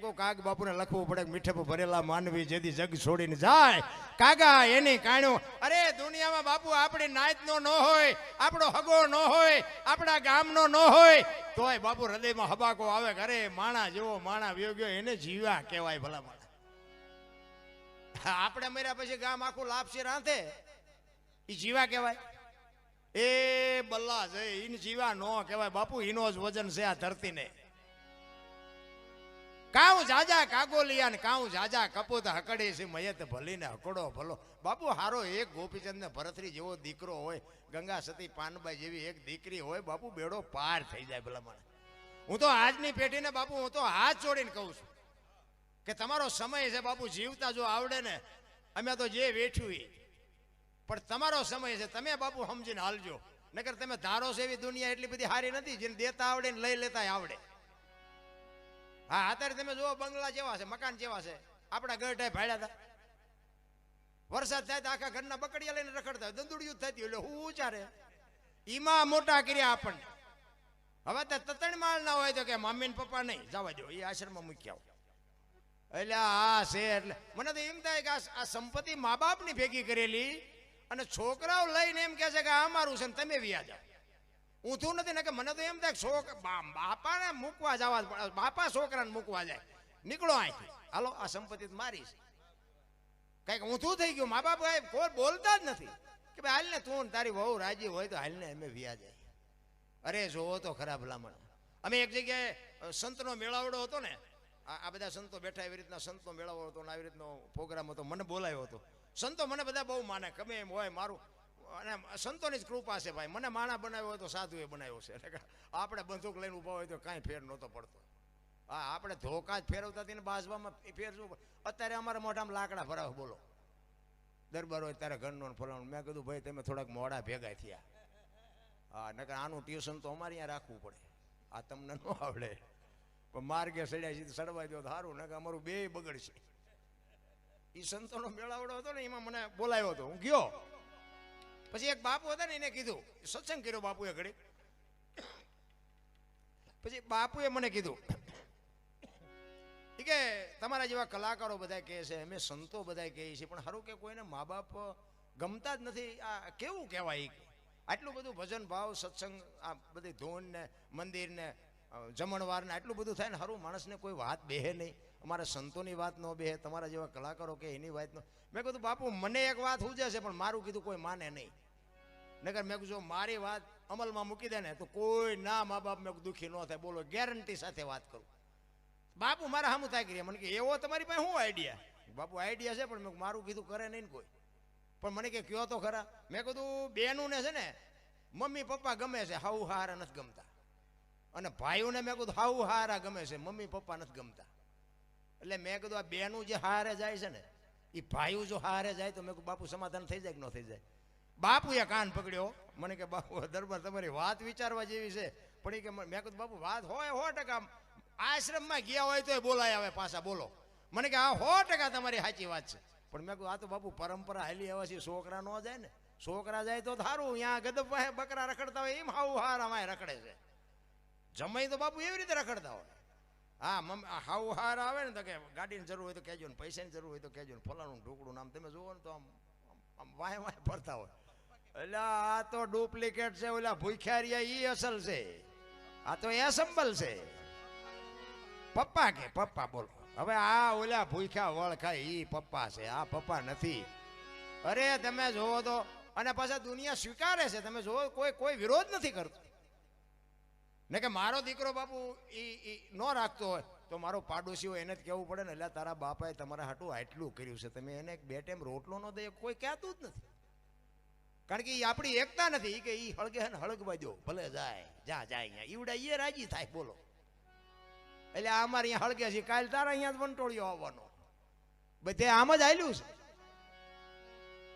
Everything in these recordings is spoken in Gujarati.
કહું કાગ બાપુને લખવું પડે મીઠે ભરેલા માનવી જેથી જગ છોડીને જાય કાગા એની કાણ્યો. અરે દુનિયામાં બાપુ આપણી નાતનો ન હોય, આપણો હગો ન હોય, આપણા ગામનો ન હોય, તોય બાપુ હૃદયમાં હબાકો આવે. અરે માણા જેવો માણા વ્યો ગયો એને જીવા કહેવાય. ભલા માણા આપણે મર્યા પછી ગામ આખું લાપસી રાંધે એ જીવા કહેવાય? એ બલ્લા છે ઈને જીવા નો કહેવાય બાપુ. ઈનો જ વજન છે આ ધરતીને. કાઉ જાજા કાગોલિયા ને કાઉ જાજા કપૂત હકડી છે મયત ભલીને હકડો ભલો. બાપુ હારો એક ગોપીચંદ ને ભરતરી જેવો દીકરો હોય, ગંગા સતી પાનબાઈ જેવી એક દીકરી હોય, બાપુ બેડો પાર થઈ જાય. ભલા મને હું તો આજની પેઢીને બાપુ હું તો હાથ જોડીને કહું છું કે તમારો સમય છે બાપુ. જીવતા જો આવડે ને અમે તો જે વેઠ્યું પણ તમારો સમય છે. તમે બાપુ સમજીને હાલજો. નકર તમે ધારો છો એવી દુનિયા એટલી બધી સારી નથી જેને દેતા આવડે ને લઈ લેતા આવડે. હા અત્યારે તમે જુઓ બંગલા જેવા છે, મકાન જેવા છે. આપણા ગઢ ભાડ્યા હતા, વરસાદ થાય તો આખા ઘરના બકડિયા લઈને રખડતા હોય, દંદુડિયું થતી એટલે હું ઉચારે ઈમાં મોટા કર્યા આપણને. હવે તો તતણ માળ ના હોય તો કે મમ્મી ને પપ્પા નહીં જવા દો, એ આશ્રમમાં મૂક્યા એટલે આ છે. એટલે મને તો એમ થાય કે આ સંપત્તિ મા બાપની ભેગી કરેલી અને છોકરાઓ લઈને એમ કહે છે કે આ અમારું છે ને તમે વ્યા જાઓ. ઊંધું નથી ને કે મને તો એમ થાય બાપાને મૂકવા જવા, બાપા છોકરાને મૂકવા જાય, નીકળો અહીંથી હાલો આ સંપત્તિ મારી છે. કઈક ઊંધું થઈ ગયું. મા બાપ કોઈ બોલતા જ નથી કે ભાઈ હાલ ને તું તારી વહુ રાજી હોય તો હાલ ને અમે વ્યા જાય. અરે જોવો તો ખરા ભલામણ. અમે એક જગ્યાએ સંતનો મેળાવડો હતો ને, આ બધા સંતો બેઠા એવી રીતના સંતનો મેળાવડો હતો ને આવી રીતનો પ્રોગ્રામ હતો. મને બોલાયો હતો. સંતો મને બધા બહુ માને, ગમે એમ હોય મારું, અને સંતોની જ કૃપા છે ભાઈ. મને માણા બનાવ્યો હોય તો સાધુએ બનાવ્યો છે. એટલે આપણે બંદૂક લઈને ઊભા હોય તો કાંઈ ફેર નહોતો પડતો. હા આપણે ધોકા જ ફેરવતા હતી ને બાજવામાં ફેરશું. અત્યારે અમારા મોઢામાં લાકડા ભરાવ બોલો દરબાર હોય ત્યારે ઘરનો ફલાણું. મેં કીધું ભાઈ તમે થોડાક મોડા ભેગા થયા. હા નકર આનું ટ્યુશન તો અમારે અહીંયા રાખવું પડે. આ તમને ન આવડે પણ માર્ગે સડ્યા સીધું સડવા દો સારું, નકર અમારું બે બગડશે. એ સંતોનો મેળાવડો હતો ને એમાં મને બોલાયો હતો, હું ગયો. પછી એક બાપુ હતા ને એને કીધું, સત્સંગ કર્યો બાપુએ ઘડી. પછી બાપુએ મને કીધું કે તમારા જેવા કલાકારો બધા કહે છે, અમે સંતો બધા કહે છે, પણ સારું કે કોઈને મા બાપ ગમતા જ નથી. આ કેવું કહેવાય? આટલું બધું ભજન ભાવ સત્સંગ, આ બધી ધૂન ને મંદિર ને જમણવાર ને આટલું બધું થાય ને સારું માણસને કોઈ વાત બેહે નહીં. અમારા સંતોની વાત ન બેહે, તમારા જેવા કલાકારો કે એની વાત ન. મેં કીધું બાપુ મને એક વાત સૂજે છે પણ મારું કીધું કોઈ માને નહીં. નકર મેં કીધું મારી વાત અમલમાં મૂકી દે ને તો કોઈ ના મા બાપ મેં દુઃખી ન થાય. બોલો ગેરંટી સાથે વાત કરું. બાપુ મારા સામું થાય કર્યા. મને કે એવો તમારી પાસે શું આઈડિયા? બાપુ આઈડિયા છે પણ મેં મારું કીધું કરે નહીં ને કોઈ. પણ મને કે કયો તો ખરા. મેં કીધું બેનું ને છે ને મમ્મી પપ્પા ગમે છે, હાઉ હારા નથી ગમતા. અને ભાઈઓને મેં કીધું હાઉ હારા ગમે છે, મમ્મી પપ્પા નથી ગમતા. એટલે મેં કીધું આ બેનું જે હારે જાય છે ને એ ભાઈઓ જો હારે જાય તો મેં કીધું બાપુ સમાધાન થઈ જાય કે ન થઈ જાય? બાપુએ કાન પકડ્યો. મને કે બાપુ દરબાર તમારી વાત વિચારવા જેવી છે. પણ એ કે મેં કીધું બાપુ વાત હોય 100%. આશ્રમમાં ગયા હોય તો બોલાય આવે પાછા બોલો. મને કે હા 100% તમારી સાચી વાત છે. પણ મેં કીધું આ તો બાપુ પરંપરા હાલી આવે છે, છોકરા ન જાય ને. છોકરા જાય તો સારું, અહીંયા ગદબ પાસે બકરા રખડતા હોય એમ હાઉ હારામાં રખડે છે. જમાઈ તો બાપુ એવી રીતે રખડતા હોય. હા હાઉ હાર આવે ને તો કે ગાડીની જરૂર હોય તો કહેજો ને, પૈસાની જરૂર હોય તો કહેજો ને, ફલાણું ઢોકળું નામ તમે જુઓ ને તો આમ વાય વાય ફરતા હોય. એટલે આ તો ડુપ્લિકેટ છે. ઓલા ભૂખ્યારિયા ઈ અસલ છે, આ તો એસેમ્બલ છે. પપ્પા કે પપ્પા બોલો. હવે આ ઓલા ભૂખ્યા વળ ખાય ઈ પપ્પા છે, આ પપ્પા નથી. અરે તમે જોવો તો, અને પાછા દુનિયા સ્વીકારે છે. તમે જોવો કોઈ વિરોધ નથી કરતો. ને કે મારો દીકરો બાપુ ઈ ન રાખતો હોય તો મારો પાડોશી હોય એને જ કહેવું પડે ને એટલે તારા બાપાએ તમારા હાટું આટલું કર્યું છે, તમે એને બે ટાઈમ રોટલો ન દે. કોઈ કહેતું જ નથી. કારણ કે એ આપણી એકતા નથી કે ઈ હળગે ને હળગવા દો ભલે જાય જાય અહીંયા ઈવડા એ રાજી થાય બોલો. એટલે અમારે અહીંયા હળગે છે, કાલ તારા અહીંયા વંટોળિયો આવવાનો. બધે આમ જ હાલ્યું છે.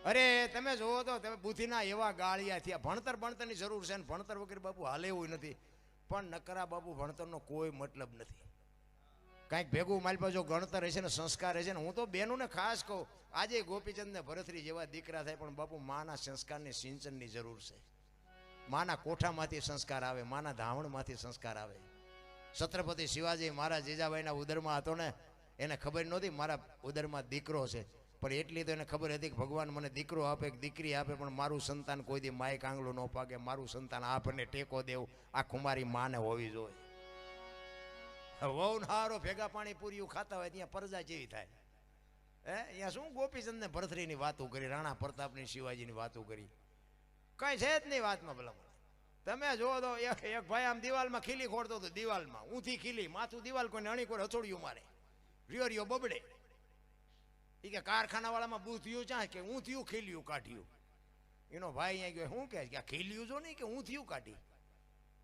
અરે તમે જોવો તો તમે બુદ્ધિના એવા ગાળિયા થયા. ભણતરની જરૂર છે ને ભણતર વગેરે બાપુ હાલે એવું નથી. પણ નકરા બાપુ ભણતરનો કોઈ મતલબ નથી. કાંઈક ભેગું મારી પાસે જો ગણતર હશે ને સંસ્કાર હશે ને. હું તો બેનોને ખાસ કહું, આજે ગોપીચંદ ને ભરતરી જેવા દીકરા થાય પણ બાપુ માના સંસ્કારની સિંચનની જરૂર છે. માના કોઠામાંથી સંસ્કાર આવે, માના ધાવણમાંથી સંસ્કાર આવે. છત્રપતિ શિવાજી મારા જીજાબાઈના ઉદરમાં હતો ને, એને ખબર નહોતી મારા ઉદરમાં દીકરો છે, પણ એટલી તો એને ખબર હતી કે ભગવાન મને દીકરો આપે કે દીકરી આપે, પણ મારું સંતાન કોઈ દી માય કાંગલો ન પાકે, મારું સંતાન આપણને ટેકો દેવું આ કુમારી માને હોવી જોઈએ. વહુ હારો ભેગા પાણી પૂરીયું ખાતા હોય ત્યાં પરજા જેવી થાય. અહીંયા શું ગોપીચંદ ને ભરથરીની વાતો કરી, રાણા પ્રતાપની શિવાજીની વાતો કરી, કઈ છે જ નહીં વાતમાં. ભલા તમે જોવો તો એક ભાઈ આમ દિવાલમાં ખીલી ખોડતો હતો, દિવાલમાં ઊંધી ખીલી, માથું દિવાલ કોઈને અણી કોઈ હથોડિયું મારે, રિયો બબડે. એ કે કારખાના વાળામાં બૂથિયું ચાહ કે ઊંધિયું ખીલ્યું કાઢ્યું. એનો ભાઈ અહીંયા ગયો, શું કહે કે ખીલ્યું જો નહીં કે ઊંધિયું કાઢી.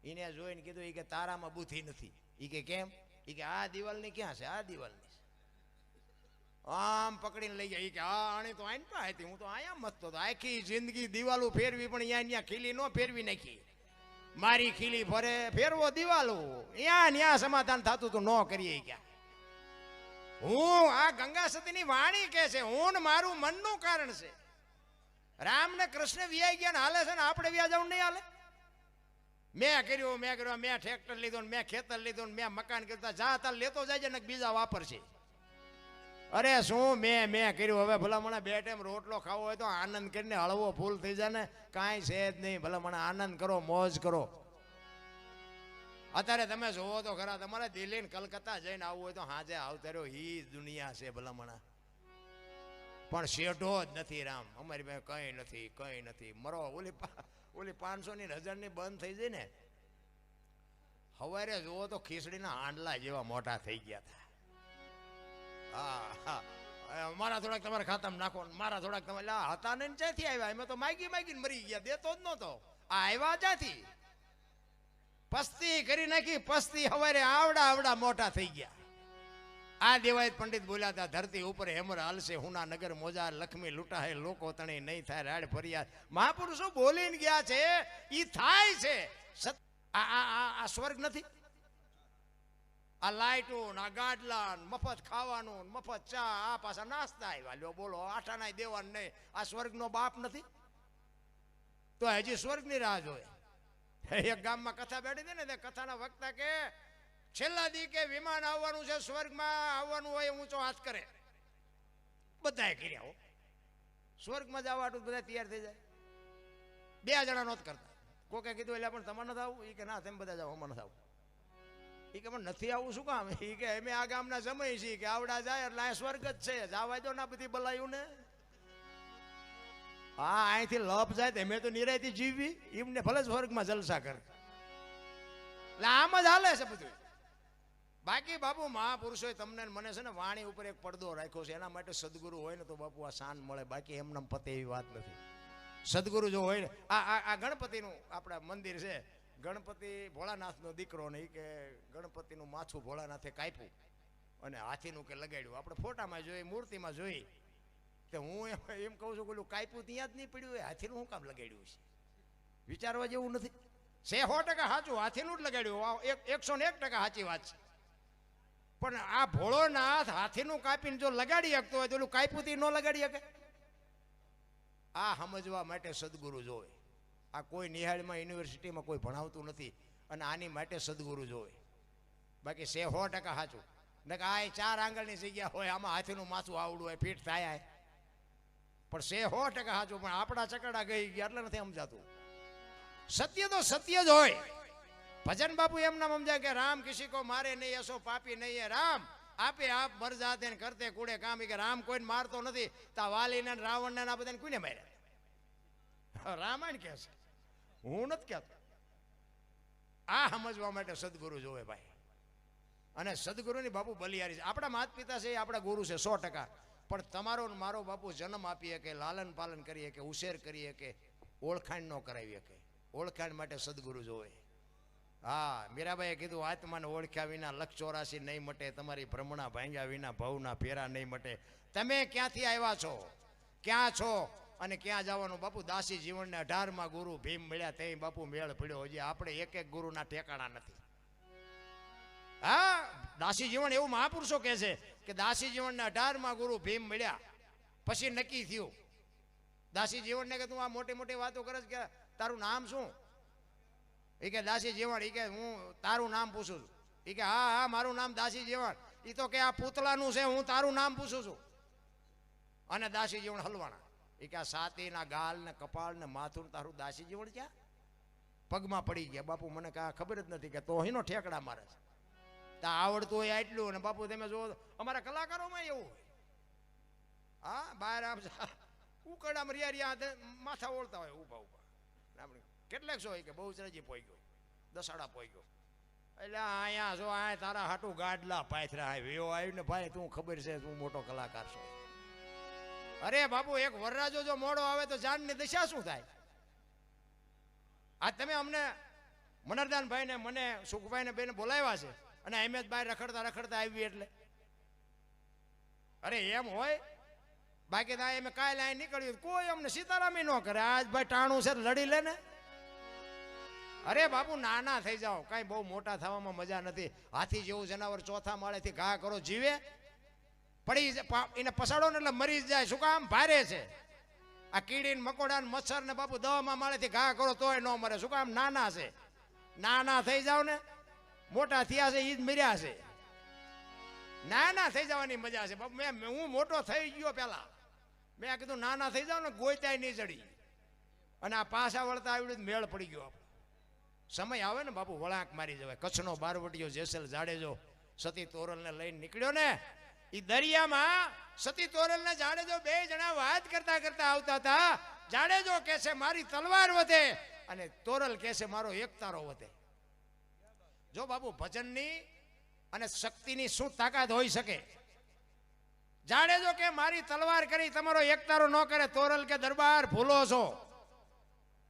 એને જોઈને કીધું એ કે તારામાં બૂથી નથી. એ કે કેમ? એ કે આ દિવાલની ક્યાં છે? આ દિવાલની આમ પકડીને લઈ જાય. કે આ આણી તો આઈને પણ હતી, હું તો અહીંયા મસ્તો હતો. આખી જિંદગી દિવાલો ફેરવી પણ અહીંયા ખીલી ન ફેરવી નાખી. મારી ખીલી ફરે ફેરવો દિવાલો, ત્યાં સમાધાન થતું તો ન કરીએ. ક્યાં હું આ ગંગા સતીની વાણી કે છે, હું મારું મનનું કારણ છે. રામ ને કૃષ્ણ વ્યાઈ ગયા હાલે છે ને આપણે વ્યા જવું નહીં હાલે? મેં કર્યું, મેં ટ્રેક્ટર લીધું, મેં ખેતર લીધું, મેં મકાન કરતા જા તાર લેતો જાય ને બીજા વાપરશે. અરે શું મેં કર્યું? હવે ભલા મને 2 ટાઈમ રોટલો ખાવો હોય તો આનંદ કરીને હળવો ફૂલ થઈ જાય ને, કાંઈ છે જ નહીં. ભલા મને આનંદ કરો, મોજ કરો. અત્યારે તમે જોવો તો ખરા, તમારે દિલ્હી ને કલકત્તા જઈને આવવું હોય તો હાજે આવતા રહ્યો, ઈ દુનિયા છે ભલામણા. પણ શેઠો જ નથી રામ, અમારી પાસે કઈ નથી. મરો ઓલી 500 ની 1000 ની બંધ થઈ જાય ને, હવારે જોવો તો ખીચડીના હાંડલા જેવા મોટા થઈ ગયા હતા. મારા થોડાક તમારા ખાતામાં નાખો, મારા થોડાક તમારે હતા ને ક્યાંથી આવ્યા? એમાં તો માગીને મરી ગયા, દેતો જ નહોતો. આ આવ્યા ક્યાંથી? પસ્તી કરી નાખી, પસ્તી હવારે આવડા મોટા થઈ ગયા. આ દેવાયત પંડિત બોલ્યા હતા, ધરતી ઉપર હેમર હાલશે, હુના નગર મોજા લક્ષ્મી લૂંટાહે, લોકો તણી નહીં થાય રાડ ફરિયાદ. મહાપુરુષો બોલીને ગયા છે, ઈ થાય છે. આ સ્વર્ગ નથી? આ લાઈટો ના ગાડલા, મફત ખાવાનું, મફત ચા, આ પાછા નાસ્તા આવ્યા. લ્યો બોલો, આઠાના દેવાનું નહીં. આ સ્વર્ગનો બાપ નથી? તો હજી સ્વર્ગની રાહ જોઈએ. એક ગામમાં કથા બેઠી હતી ને, તે કથાના વક્તા કે છેલ્લા દી કે વિમાન આવવાનું છે, સ્વર્ગમાં આવવાનું હોય ઊંચો હાથ કરે. બધાએ કર્યા હો, સ્વર્ગમાં જવા બધા તૈયાર થઈ જાય. 2 જણા નહોત કરતા. કોકે કીધું એટલે પણ તમારે નથી આવું? એ કે ના, તેમ બધા જાઓ, અમારે નથી આવું. એ કે પણ નથી આવું શું કામ? એ કે અમે આ ગામના જમાઈ છીએ, કે આવડા જાય એટલે આ સ્વર્ગ જ છે, જવા દો ના બધી બલાયું ને. હા, અહીંથી લપ જાય તો અમે તો નિરાયથી જીવી, એમને ભલે સ્વર્ગમાં જલસા કરે. એટલે આમ જ હાલે છે બધું. બાકી બાપુ મહાપુરુષોએ તમને મને છે ને વાણી ઉપર એક પડદો રાખ્યો છે. એના માટે સદગુરુ હોય ને તો બાપુ આ શાન મળે, બાકી એમને પતે એવી વાત નથી. સદગુરુ જો હોય ને, આ ગણપતિનું આપણા મંદિર છે, ગણપતિ ભોળાનાથનો દીકરો નહીં, કે ગણપતિનું માથું ભોળાનાથે કાપ્યું અને હાથીનું કે લગાડ્યું. આપણે ફોટામાં જોઈએ, મૂર્તિમાં જોઈ, તો હું એમ કહું છું, પેલું કાપ્યું ત્યાં જ નહીં પડ્યું હોય, હાથીનું શું કામ લગાડ્યું છે? વિચારવા જેવું નથી. 100% સાચું, હાથીનું જ લગાડ્યું, 101% સાચી વાત છે. પણ આ ભોળોનાથ હાથીનું કાપીને જો લગાડી શકતો હોય તો પેલું કાપ્યું ન લગાડી શકે? આ સમજવા માટે સદગુરુ જોવે. આ કોઈ નિહાળમાં યુનિવર્સિટીમાં કોઈ ભણાવતું નથી, અને આની માટે સદગુરુ જોવે. બાકી 100% સાચું. ને કે આ 4 આંગળની જગ્યા હોય, આમાં હાથીનું માથું આવડું હોય, ફીટ થાય. પણ 100% સાચું. પણ આપણા ચકડા ગઈ ગયા એટલે નથી સમજાતું. સત્ય તો સત્ય જ હોય. ભજન બાપુ એમના સમજાય કે રામ કિસી કો મારે નહીં, એસો પાપી નહીં હે રામ, આપે આપ મર જાતે ને કરતે કુડે કામ. કે રામ કોઈને મારતો નથી. તા વાલીને રાવણને આ બધાને કોઈને માર્યા? રામાયણ કે છે, હું નથી કહેતો. આ સમજવા માટે સદગુરુ જોવે ભાઈ. અને સદગુરુની બાપુ બલિયારી છે. આપણા માતા પિતા છે, આપણા ગુરુ છે 100%. પણ તમારો મારો બાપુ જન્મ આપીએ કે લાલન પાલન કરીએ કે ઉછેર કરીએ કે ઓળખાણ ન કરાવીએ, કે ઓળખાણ માટે સદગુરુ જોવે. હા, મીરાબાઈએ કીધું, આત્માને ઓળખ્યા વિના લક્ષ 84 નહીં મટે, તમારી ભ્રમણા ભાંગ્યા વિના ભવના ફેરા નહીં મટે. તમે ક્યાંથી આવ્યા છો, ક્યાં છો અને ક્યાં જવાનું? બાપુ દાસી જીવનને 18માં ગુરુ ભીમ મળ્યા, તે બાપુ મેળ પડ્યો. હજી આપણે એક ગુરુના ઠેકાણા નથી. હા, દાસી જીવન એવું મહાપુરુષો કહે છે કે દાસી જીવનને 18માં ગુરુ ભીમ મળ્યા, પછી નક્કી થયું. દાસી જીવનને કે તું આ મોટી મોટી વાતો કરે કે તારું નામ શું? એ કે દાસી જીવન, એ કે હું તારું નામ પૂછું છું. એ કે હા હા મારું નામ દાસી જીવણ. એ તો કે આ પૂતળાનું છે, હું તારું નામ પૂછું છું. અને દાસી જીવણ હલવાણા. એ કે આ સાતીના ગાલ ને કપાળ ને માથું તારું દાસી જીવણ ક્યાં? પગમાં પડી ગયા. બાપુ મને કાંઈ ખબર જ નથી કે તો હિનો ઠેકડા મારે છે. તા આવડતું હોય આટલું. અને બાપુ તમે જો અમારા કલાકારોમાં એવું હોય. હા બહાર આમ ઉકડામાં રિયા માથા ઓળતા હોય ઊભા ઊભા. આપણે કેટલાક છો કે બહુ સરજી પોઈ ગયો, દસાડા પોઈ ગયો. એટલે અહીંયા જો આ તારા હાટું ગાડલા પાથરા આવ્યો આવ્યું ને ભાઈ તું ખબર છે તું મોટો કલાકાર છો. અરે બાપુ એક વરરાજો જો મોડો આવે તો જાનની દશા શું થાય? આ તમે અમને મનરદાનભાઈ ને મને સુખભાઈ ને બેને બોલાવ્યા છે અને અહેમદ ભાઈ રખડતા રખડતા આવી એટલે અરે એમ હોય? બાકી ના એમ કાલે અહીં નીકળ્યું કોઈ અમને સીતારામી ન કરે. આજ ભાઈ ટાણું છે લડી લે ને. અરે બાપુ નાના થઈ જાઓ, કાંઈ બહુ મોટા થવામાં મજા નથી. હાથી જેવું જનાવર ચોથા માળેથી ઘા કરો જીવે, પડી એને પસાડો ને એટલે મરી જાય. શું કામ? ભારે છે. આ કીડી મકોડા ને મચ્છર ને બાપુ 10મા માળેથી ઘા કરો તોય ન મરે. શું કામ? નાના છે. નાના થઈ જાવ ને, મોટા થયા છે એ જ મર્યા છે. નાના થઈ જવાની મજા છે બાપુ. હું મોટો થઈ ગયો પેલા મેં કીધું નાના થઈ જાવ ને ગોતાય નહીં ચડી. અને આ પાછા વળતા આવડ્યું મેળ પડી ગયો. સમય આવે ને બાપુ વળાંક મારી જવાય. કચ્છનો બારવટીયો જેસલ જાડેજો સતી તોરલને લઈને નીકળ્યો ને, એ દરિયામાં સતી તોરલને જાડેજો બે જણા વાત કરતા કરતા આવતા હતા. જાડેજો કહે છે મારી તલવાર વધે અને તોરલ કહે છે મારો એક તારો વધે. જો બાપુ ભજનની અને શક્તિની શું તાકાત હોઈ શકે? જાડેજો કે મારી તલવાર કરી તમારો એક તારો ન કરે. તોરલ કે દરબાર ભૂલો છો,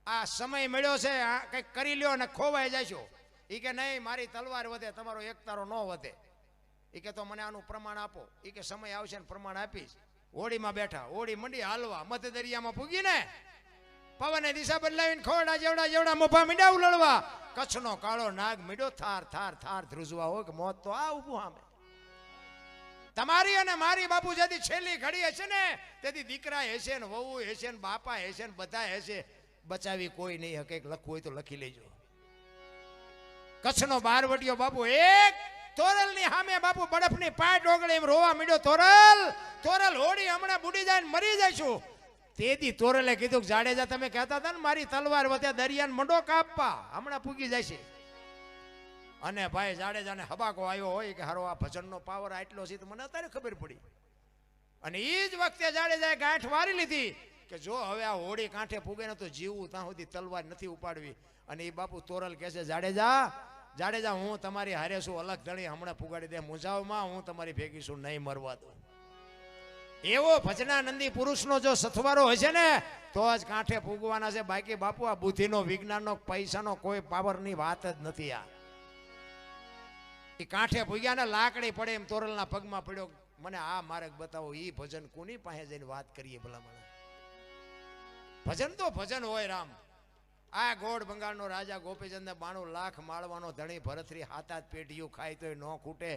આ સમય મળ્યો છે કંઈક કરી લ્યો અને ખોવાઈ જશો. એ કે નહીં મારી તલવાર વધે તમારો એક તારો ન વધે. એ કે તો મને આનું પ્રમાણ આપો. એ કે સમય આવશે ને પ્રમાણ આપીશ. હોડીમાં બેઠા, હોડી મંડી હાલવા, મધ્ય દરિયામાં પૂગીને પવને દિશા બદલાવીને ખોડા જેવડા જેવડા મોભા મીંડા ઉલળવા. કચ્છનો કાળો નાગ મીડો થાર થાર થાર ધ્રુજવા હોય કે મોત તો આ ઊભું સામે. તમારી અને મારી બાપુ જેથી છેલ્લી ઘડી હશે ને તેથી દીકરા હશે ને વહુ હશે ને બાપા હશે ને બધા હશે. બચાવી કોઈ નહીં હકે. લખવું હોય તો લખી લેજો. કચ્છનો બારવટીયો બાપુ એક તોરલની સામે બાપુ બરફની પાટ ઓગળે એમ રોવા મીડ્યો. તોરલ હોડી હમણાં બુડી જાય ને મરી જઈશું. તેથી તોરલે કીધું કે જાડેજા તમે કહેતા હતા ને મારી તલવાર વધે દરિયાને મંડો કાપવા, હમણાં પૂગી જશે. અને ભાઈ જાડેજાને હબાકો આવ્યો હોય કે હારો આ ભજનનો પાવર આટલો છે તો મને અત્યારે ખબર પડી. અને એ જ વખતે જાડેજાએ ગાંઠ વારી લીધી કે જો હવે આ હોડી કાંઠે પૂગે ને તો જીવવું ત્યાં સુધી તલવાર નથી ઉપાડવી. અને એ બાપુ તોરલ કહે છે જાડેજા હું તમારી હારે છું, અલગ ધણી હમણાં પુગાડી દે મુંજાવમાં, હું તમારી ભેગી છું, નહીં મરવા દો. એવો ભજનાનંદી પુરુષનો જો સથવારો હશે ને તો જ કાંઠે પૂગવાના છે. બાકી બાપુ આ બુદ્ધિનો વિજ્ઞાનનો પૈસાનો કોઈ પાવરની વાત જ નથી. આ એ કાંઠે પૂગ્યા ને લાકડી પડે એમ તોરલના પગમાં પડ્યો. મને આ માર્ગ બતાવો. એ ભજન કોની પાસે જઈને વાત કરીએ ભલા મને? ભજન તો ભજન હોય રામ. આ ગોળ બંગાળનો રાજા ગોપીચંદ 92 લાખ માળવાનો ધણી ભરતરી હાથાત પેઢીઓ ખાય તોય ન ખૂટે.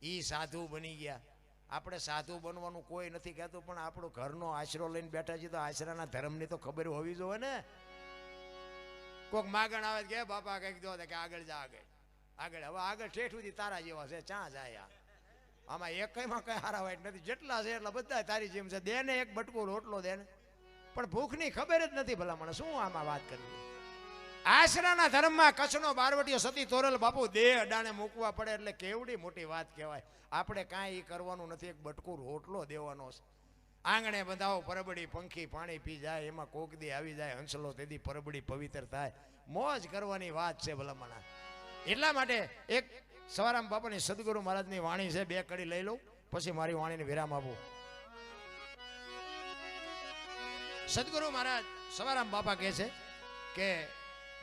ઈ સાધુ બની ગયા. આપણે સાધુ બનવાનું કોઈ નથી કહેતું, પણ આપણો ઘરનો આશરો લઈને બેઠા છીએ તો આશરાના ધર્મની તો ખબર હોવી જોઈએ ને. કોઈક માગણ આવે કે બાપા કંઈક દો કે આગળ જા આગળ. હવે આગળ ઠેઠ સુધી તારા જેવા છે, ચા જાય. આમાં એકમાં કઈ હારા વાઈટ નથી. જેટલા છે એટલા બધા તારી જેમ છે. દે ને એક બટકું રોટલો દે ને, પણ ભૂખની ખબર જ નથી ભલા મને. શું આમાં વાત કરવી? આશરાના ધર્મમાં કચ્છનો બારવટીયો સતી તોરલ બાપુ દેહ અડાણે મૂકવા પડે એટલે કેવડી મોટી વાત કહેવાય. આપણે કાંઈ કરવાનું નથી, એક બટકું રોટલો દેવાનો છે. આંગણે બંધાવો પરબડી, પંખી પાણી પી જાય, એમાં કોકદી આવી જાય હંસલો, તેથી પરબડી પવિત્ર થાય. મોજ કરવાની વાત છે ભલામણા. એટલા માટે એક સવારામ બાપાની સદગુરુ મહારાજની વાણી છે, બે કડી લઈ લઉં પછી મારી વાણીને વિરામ આપું. સદગુરુ મહારાજ સવારામ બાપા કહે છે કે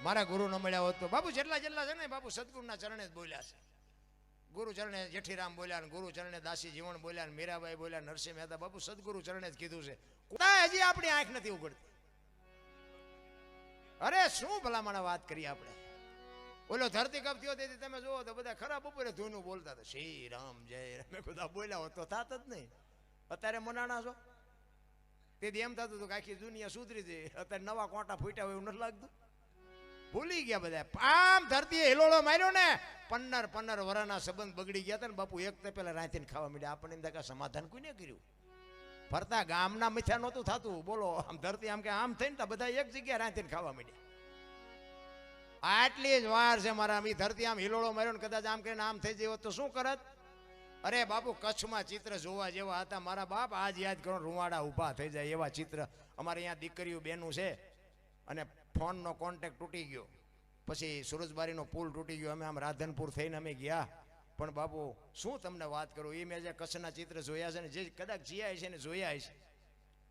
મારા ગુરુ ન મળ્યા હોત તો બાપુ જેટલા છે ને બાપુ સદગુરુના ચરણે જ બોલ્યા છે. ગુરુ ચરણે જેઠીરામ બોલ્યા, ગુરુ ચરણે દાસી જીવણ બોલ્યા, મીરાબાઈ બોલ્યા, નરસિંહ મહેતા. બાપુ સદગુરુ ચરણે જ કીધું છે. હજી આપણી આંખ નથી ઉઘડતી. અરે શું ભલામણ વાત કરીએ આપણે. બોલો ધરતી કપ થયો તેથી તમે જુઓ તો બધા ખરાબ બપોરે ધૂનું બોલતા હતા, શ્રી રામ જય રામ. બધા બોલ્યા હોત તો થાત જ નહીં. અત્યારે મનાણા છો તેથી એમ થતું હતું કે આખી દુનિયા સુધરી જાય. અત્યારે નવા કોટા ફૂટ્યા હોય એવું નથી લાગતું. ભૂલી ગયા બધા. આમ ધરતીએ હિલોળો માર્યો ને 15 વર્ષના સંબંધ બગડી ગયા હતા ને બાપુ એક તે પેલા રાંધીને ખાવા માંડ્યા. આપણને એમ થાય કે સમાધાન કોઈને કર્યું? ફરતા ગામના મીઠા નહોતું થતું. બોલો આમ ધરતી આમ કે આમ થઈને તો બધા એક જગ્યાએ રાંધીને ખાવા માંડ્યા. આટલી જ વાર છે મારા. આમ ધરતી આમ હિલોળો માર્યો ને કદાચ આમ કરીને આમ થઈ જાય તો શું કરત? અરે બાપુ કચ્છમાં ચિત્ર જોવા જેવા હતા મારા બાપ. આજ યાદ કરો રૂવાડા ઊભા થઈ જાય એવા ચિત્ર. અમારે અહીંયા દીકરીઓ બેનું છે અને ફોનનો કોન્ટેક્ટ તૂટી ગયો. પછી સુરજબારીનો પુલ તૂટી ગયો. અમે આમ રાધનપુર થઈને અમે ગયા. પણ બાપુ શું તમને વાત કરું, એ મેં જે કચ્છના ચિત્ર જોયા છે ને, જે કદાચ જીયા છે ને જોયા છે,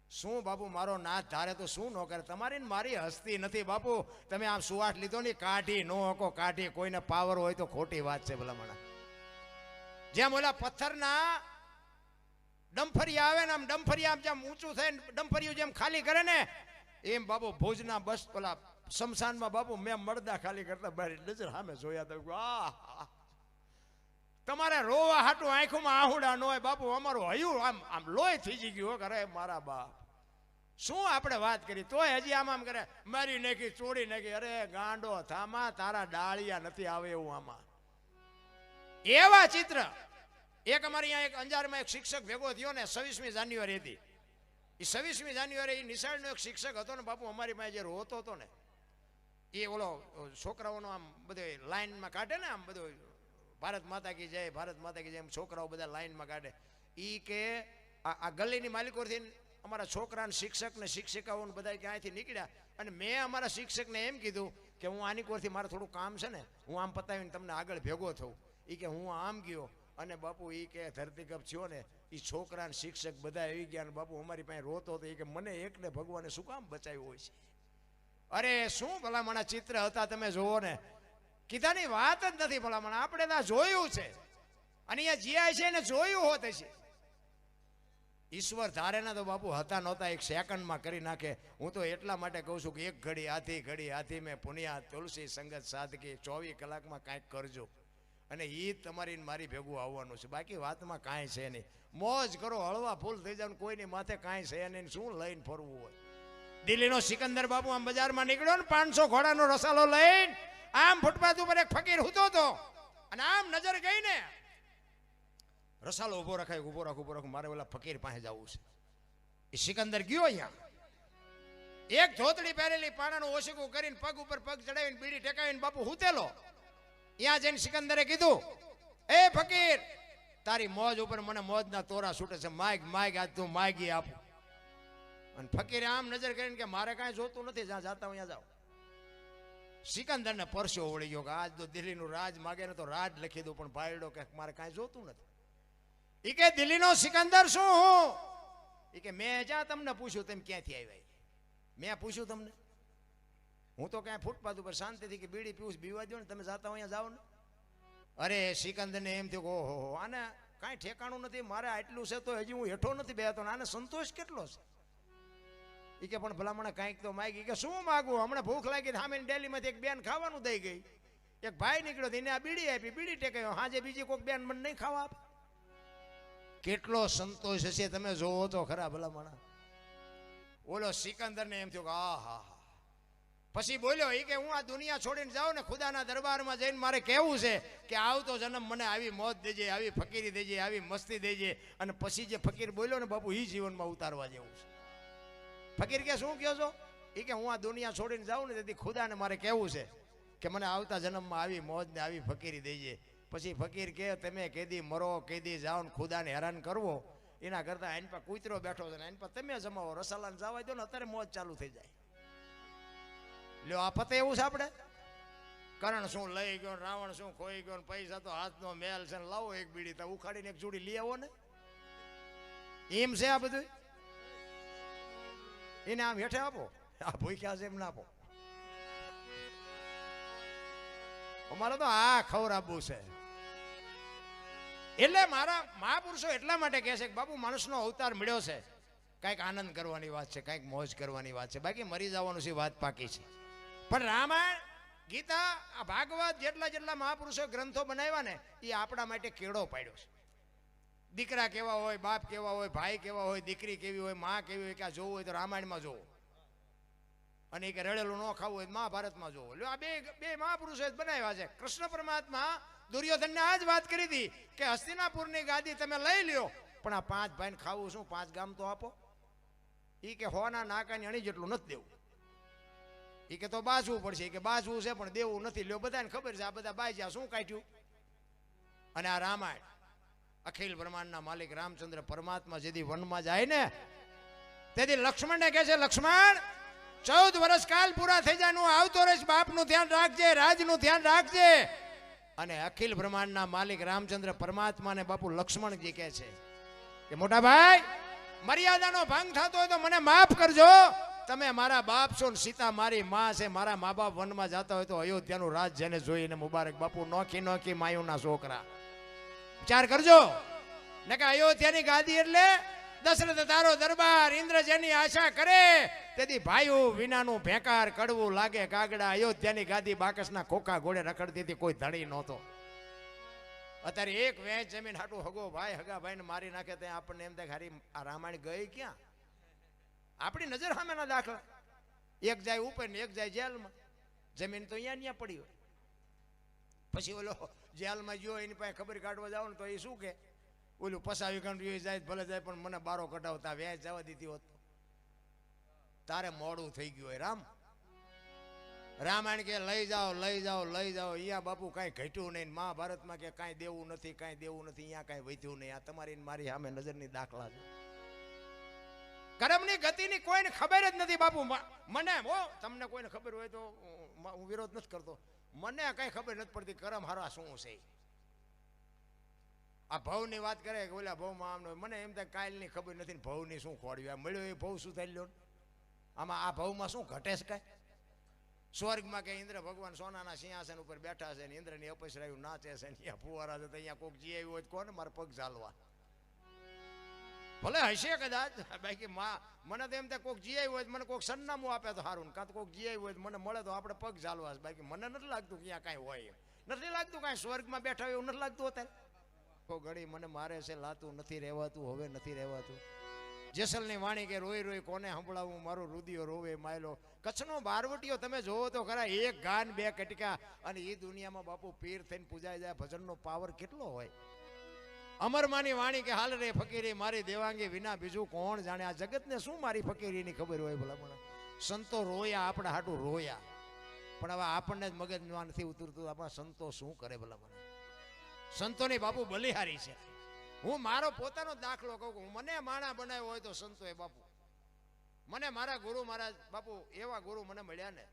શું બાપુ મારો નાથ ધારે તો શું ન કરે. તમારી ને મારી હસ્તી નથી બાપુ. તમે આમ સુવાટ લીધો ને કાઢી ન હકો કાઢી. કોઈને પાવર હોય તો ખોટી વાત છે ભલામણા. જેમ ઓલા પથ્થરના ડમફરિયા આવે ને આમ ડમફરિયા જેમ ઊંચું થઈને ડમફરિયું જેમ ખાલી કરે ને એમ બાપુ ભુજના બસ પેલા શમશાનમાં બાપુ મેં મળદા ખાલી કરતા બહાર નજર સામે જોયા તો આ તમારે રોવા હાટું આંખોમાં આહુડા ન હોય બાપુ. અમારું હયું આમ આમ લોહી થઈ ગયું કરે મારા બાપ. શું આપણે વાત કરી તોય હજી આમ કરે મારી નાખી ચોડી નાખી. અરે ગાંડો થામા તારા ડાળિયા નથી આવે એવું આમાં. એવા ચિત્ર. એક અમારે અહીંયા એક અંજારમાં એક શિક્ષક ભેગો થયો ને 26મી જાન્યુઆરી હતી. એ 26મી જાન્યુઆરી એ નિશાળનો એક શિક્ષક હતો ને બાપુ અમારી પાસે જે રોતો હતો ને એ ઓલો છોકરાઓનો આમ બધો લાઈનમાં કાઢે ને આમ બધું ભારત માતા કી જય ભારત માતા કી જય એમ છોકરાઓ બધા લાઈનમાં કાઢે. એ કે આ ગલીની માલિકોથી અમારા છોકરાને શિક્ષક ને શિક્ષિકાઓને બધા ક્યાંયથી નીકળ્યા અને મેં અમારા શિક્ષકને એમ કીધું કે હું આની કોરથી મારે થોડું કામ છે ને હું આમ પતાવીને તમને આગળ ભેગો થઉં. એ કે હું આમ ગયો અને બાપુ એ કે ધરતીકપ થયો ને એ છોકરાને શિક્ષક બધા આવી ગયા ને બાપુ અમારી પાસે રોતો હતો. એ કે મને એકને ભગવાને શું કામ બચાવ્યું હોય છે. અરે શું ભલામણા ચિત્ર હતા તમે જોવો ને. કીધાની વાત જ નથી ભલામણા. આપણે ત્યાં જોયું છે અને અહીંયા જીઆઈ છે ને જોયું હોત છે. ઈશ્વર ધારે ના તો બાપુ હતા નહોતા એક સેકન્ડમાં કરી નાખે. હું તો એટલા માટે કહું છું કે એક ઘડી હાથી મેં પુનિયા તુલસી સંગત સાદગી 24 કલાકમાં કાંઈક કરજો અને એ તમારી મારી ભેગું આવવાનું છે. બાકી વાતમાં કાંઈ છે નહીં. મોજ કરો હળવા ફૂલ થઈ જાવ. કોઈની માથે કાંઈ છે નહીં. શું લઈને ફરવું હોય. દિલ્હીનો સિકંદર બાપુ આમ બજારમાં નીકળ્યો ને 500 ઘોડાનો રસાલો લઈને આમ ફૂટપાથ ઉપર એક ફકીર હૂતો હતો અને આમ નજર ગઈ ને રસાલો ઉભો રખાય. ઉભો રાખો મારે ઓલા ફકીર પાસે જવું છે. એ સિકંદર ગયો અહીંયા એક ધોતડી પહેરેલી પાણાનું ઓશીકું કરીને પગ ઉપર પગ ચડાવીને બીડી ટેકાવીને બાપુ હૂતેલો. ત્યાં જઈને સિકંદરે કીધું એ ફકીર તારી મોજ ઉપર મને મોજના તોરા છૂટે છે. માગ આજ તું માગી આપું. અને ફકીરે આમ નજર કરીને કે મારે કાંઈ જોતું નથી જ્યાં જાતા હું ત્યાં જાઉં. સિકંદરને પરસ્યો વળી ગયો કે આજ તો દિલ્હીનું રાજ માગે ને તો રાજ લખી દઉં પણ ભાઈડો કે મારે કાંઈ જોતું નથી. એ કે દિલ્હીનો સિકંદર શું હું? એ કે મેં જ્યાં તમને પૂછ્યું તેમ ક્યાંથી આવ્યા? મેં પૂછ્યું તમને? હું તો ક્યાંય ફૂટપાથ ઉપર શાંતિથી કે બીડી પીવું બીવા દો ને તમે જાતા અહીંયા જાઓ ને. અરે સિકંદરને એમ થયું કે ઓહો આને કાંઈ ઠેકાણું નથી. મારે આટલું છે તો હજી હું હેઠો નથી બેહતો. આને સંતોષ કેટલો છે. એ કે પણ ભલામણા કાંઈક તો માગી. કે શું માગું? હમણાં ભૂખ લાગી સામે ડેલીમાંથી એક બેન ખાવાનું દઈ ગઈ. એક ભાઈ નીકળ્યો એને આ બીડી આપી. બીડી ટેકાયો. હાજે બીજી કોઈક બેન મને નહીં ખાવા આપે. કેટલો સંતોષ હશે તમે જોવો તો ખરા ભલામણા. ઓલો સિકંદરને એમ થયું કે હા. પછી બોલ્યો એ કે હું આ દુનિયા છોડીને જાઉં ને ખુદાના દરબારમાં જઈને મારે કહેવું છે કે આવતો જન્મ મને આવી મોત દેજે, આવી ફકીરી દેજે, આવી મસ્તી દેજે. અને પછી જે ફકીર બોલ્યો ને બાપુ એ જીવનમાં ઉતારવા જેવું છે. ફકીર કે શું કહો છો? એ કે હું આ દુનિયા છોડીને જાઉં ને તેથી ખુદાને મારે કહેવું છે કે મને આવતા જન્મમાં આવી મોજ ને આવી ફકીરી દેજે. પછી ફકીર કે તમે કેદી મરો કેદી જાઓ ને ખુદાને હેરાન કરવો એના કરતા એની પર કૂતરો બેઠો છે ને એની પર તમે જમાવો રસાલાને જવા દો ને અત્યારે મોજ ચાલુ થઈ જાય. લ્યો આ પતે એવું છે આપણે. કરણ શું લઈ ગયો, રાવણ શું ખોઈ ગયો, પૈસા તો હાથનો મેલ છે. લાવો એક બીડી તો ઉખાડીને એક જોડી લઈ આવો ને. એમ છે આ બધું. એને આમ હેઠે આપો. આ ભૂખ્યા છે એમ ના આપો. અમારે તો આ ખવડાવવું છે. એટલે મારા મહાપુરુષો એટલા માટે કહે છે કે બાપુ માણસનો અવતાર મળ્યો છે કાંઈક આનંદ કરવાની વાત છે, કાંઈક મોજ કરવાની વાત છે. બાકી મરી જવાનું છે વાત પાકી છે. પણ રામાયણ ગીતા આ ભાગવત જેટલા મહાપુરુષો ગ્રંથો બનાવ્યા ને એ આપણા માટે કેળો પાડ્યો છે. દીકરા કેવા હોય, બાપ કેવા હોય, ભાઈ કેવા હોય, દીકરી કેવી હોય, માં કેવી હોય, કે આ જોવું હોય તો રામાયણમાં જોવો. અને એ કે રડેલું ન ખાવું હોય મહાભારતમાં જોવો લ્યો. આ બે મહાપુરુષો બનાવ્યા છે. કૃષ્ણ પરમાત્મા દુર્યોધનને આ જ વાત કરી હતી કે હસ્તિનાપુરની ગાદી તમે લઈ લ્યો, પણ આ 5 ભાઈને ખાવું શું, 5 ગામ તો આપો. એ કે હોના નાકાની અણી જેટલું નથી દેવું. એ કે તો બાજવું પડશે. કે બાજવું છે પણ દેવું નથી. લ્યો બધાને ખબર છે આ બધા બાજ્યા શું કાઢ્યું. અને આ રામાયણ અખિલ બ્રહ્માંડના માલિક રામચંદ્ર પરમાત્મા જેથી વનમાં જાય ને તેથી લક્ષ્મણને કહે છે, લક્ષ્મણ 14 વર્ષ કાલ પૂરા થઈ જાય, આવતો રહીશ, બાપનું ધ્યાન રાખજે, રાજનું ધ્યાન રાખજે. અને અખિલ બ્રહ્માંડના માલિક રામચંદ્ર પરમાત્માને બાપુ લક્ષ્મણજી કહે છે કે મોટા ભાઈ મર્યાદાનો ભંગ થતો હોય તો મને માફ કરજો. તમે મારા બાપ છો ને સીતા મારી માં છે. મારા મા બાપ વનમાં જતા હોય તો અયોધ્યાનું રાજ જેને જોઈને મુબારક. બાપુ નોખી માયુના છોકરા વિચાર કરજો ને કે અયોધ્યાની ગાદી એટલે દશરથ તારો દરબાર, ઇન્દ્ર જેની આશા કરે તેથી ભાઈઓ વિનાનું ભેકાર કડવું લાગે કાગડા. અયોધ્યાની ગાદી બાકસના ખોખા ઘોડે રખડતી હતી, કોઈ ધણી નહોતો. અત્યારે એક વેચ જમીન હાટું હગો ભાઈ હગા ભાઈને મારી નાખે ત્યાં આપણને એમ થાય હારી આ રામાયણ ગઈ ક્યાં. આપણી નજર સામેના દાખલા, એક જાય ઉપર ને એક જાય જેલમાં. જમીન તો અહીંયા પડી હોય. પછી ઓલો જેલમાં ગયો એની પાસે ખબર કાઢવા જાવ ને તો એ શું કે ઓલું પસાવી કાઢ્યું જાય ભલે જાય પણ મને બારો કઢાવતા વ્યાજ જવા દીધી હોત તારે મોડું થઈ ગયું હોય. રામાયણ કે લઈ જાઓ લઈ જાઓ લઈ જાઓ. અહીંયા બાપુ કાંઈ ઘટ્યું નહીં. મહાભારતમાં કે કાંઈ દેવું નથી, કાંઈ દેવું નથી. અહીંયા કાંઈ વધ્યું નહીં. આ તમારી મારી સામે નજરની દાખલા છે. કર્મની ગતિની કોઈને ખબર જ નથી બાપુ. મને તમને કોઈને ખબર હોય તો હું વિરોધ નથી કરતો. મને કઈ ખબર નથી પડતી કરમ હારા શું છે. આ ભવની વાત કરે કે ઓલા ભવમાં આમ મને એમ થાય કાલની ખબર નથી ને ભવની શું ખોડ્યું. આ મળ્યો એ ભવ શું થઈ લ્યો. આમાં આ ભવમાં શું ઘટે છે કાંઈ. સ્વર્ગમાં કે ઇન્દ્ર ભગવાન સોનાના સિંહાસન ઉપર બેઠા છે ને ઇન્દ્રની અપસરાયું નાચે છે ને અહીંયા ફુવારા છે. અહીંયા કોઈક જી આવ્યું હોય કોને મારા પગ ચાલવા ભલે હશે કદાચ. બાકી મને તો એમ થાય કોઈક જી આવ્યું હોય મને કોઈક સરનામું આપે તો સારું, કાં તો કોઈક જી આવ્યું હોય મને મળે તો આપણે પગ ચાલવા. બાકી મને નથી લાગતું કે અહીંયા કાંઈ હોય. નથી લાગતું કાંઈ સ્વર્ગમાં બેઠા હોય એવું નથી લાગતું. અત્યારે ઘડી મને મારે છે લાતું નથી રહેવાતું. હવે નથી રહેવાતું. જેસલની વાણી કે રોઈ રોઈ કોને સંભળાવું, મારો રુદિયો રોવે માયલો. કચ્છનો બારવટીયો તમે જોવો તો ખરા, એક ગાન બે કટકા. અને એ દુનિયામાં બાપુ પીર થઈને પૂજાઈ જાય. ભજનનો પાવર કેટલો હોય. અમરમાની વાણી કે હાલ રે ફકીરી મારી દેવાંગી વિના બીજું કોણ જાણે. આ જગતને શું મારી ફકીરીની ખબર હોય ભલા મને. સંતો રોયા આપણા હાટું રોયા, પણ હવે આપણને જ મગજમાં નથી ઉતરતું આપણા સંતો શું કરે ભલા મને. સંતોની બાપુ બલિહારી છે. હું મારો પોતાનો દાખલો કહું. મને માણા બનાવ્યો હોય તો સંતો એ બાપુ મને મારા ગુરુ મહારાજ બાપુ એવા ગુરુ મને મળ્યા ને.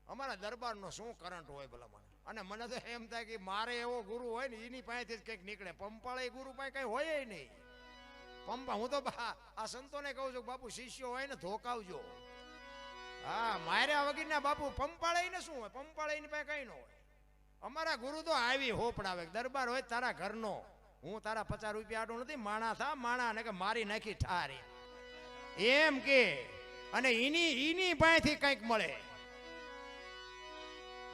અમારા દરબારનો શું કરંટ હોય ભલા મને. અને મને તો એમ થાય કે મારે એવો ગુરુ હોય ને એની પાસેથી જ કંઈક નીકળે. પંપાળે ગુરુ પાસે કઈ હોય નહીં. પંપા હું તો આ સંતોને કહું છું બાપુ શિષ્યો હોય ને ધોકાવજો. હા માર્યા વગરના બાપુ પંપાળે ને શું હોય. પંપાળે એની પાસે કઈ ન હોય. અમારા ગુરુ તો આવી હોપડાવે. દરબાર હોય તારા ઘરનો. હું તારા 50 રૂપિયા આટું નથી. માણા થા માણા ને કે મારી નાખી ઠારી એમ કે. અને એની પાસેથી કંઈક મળે.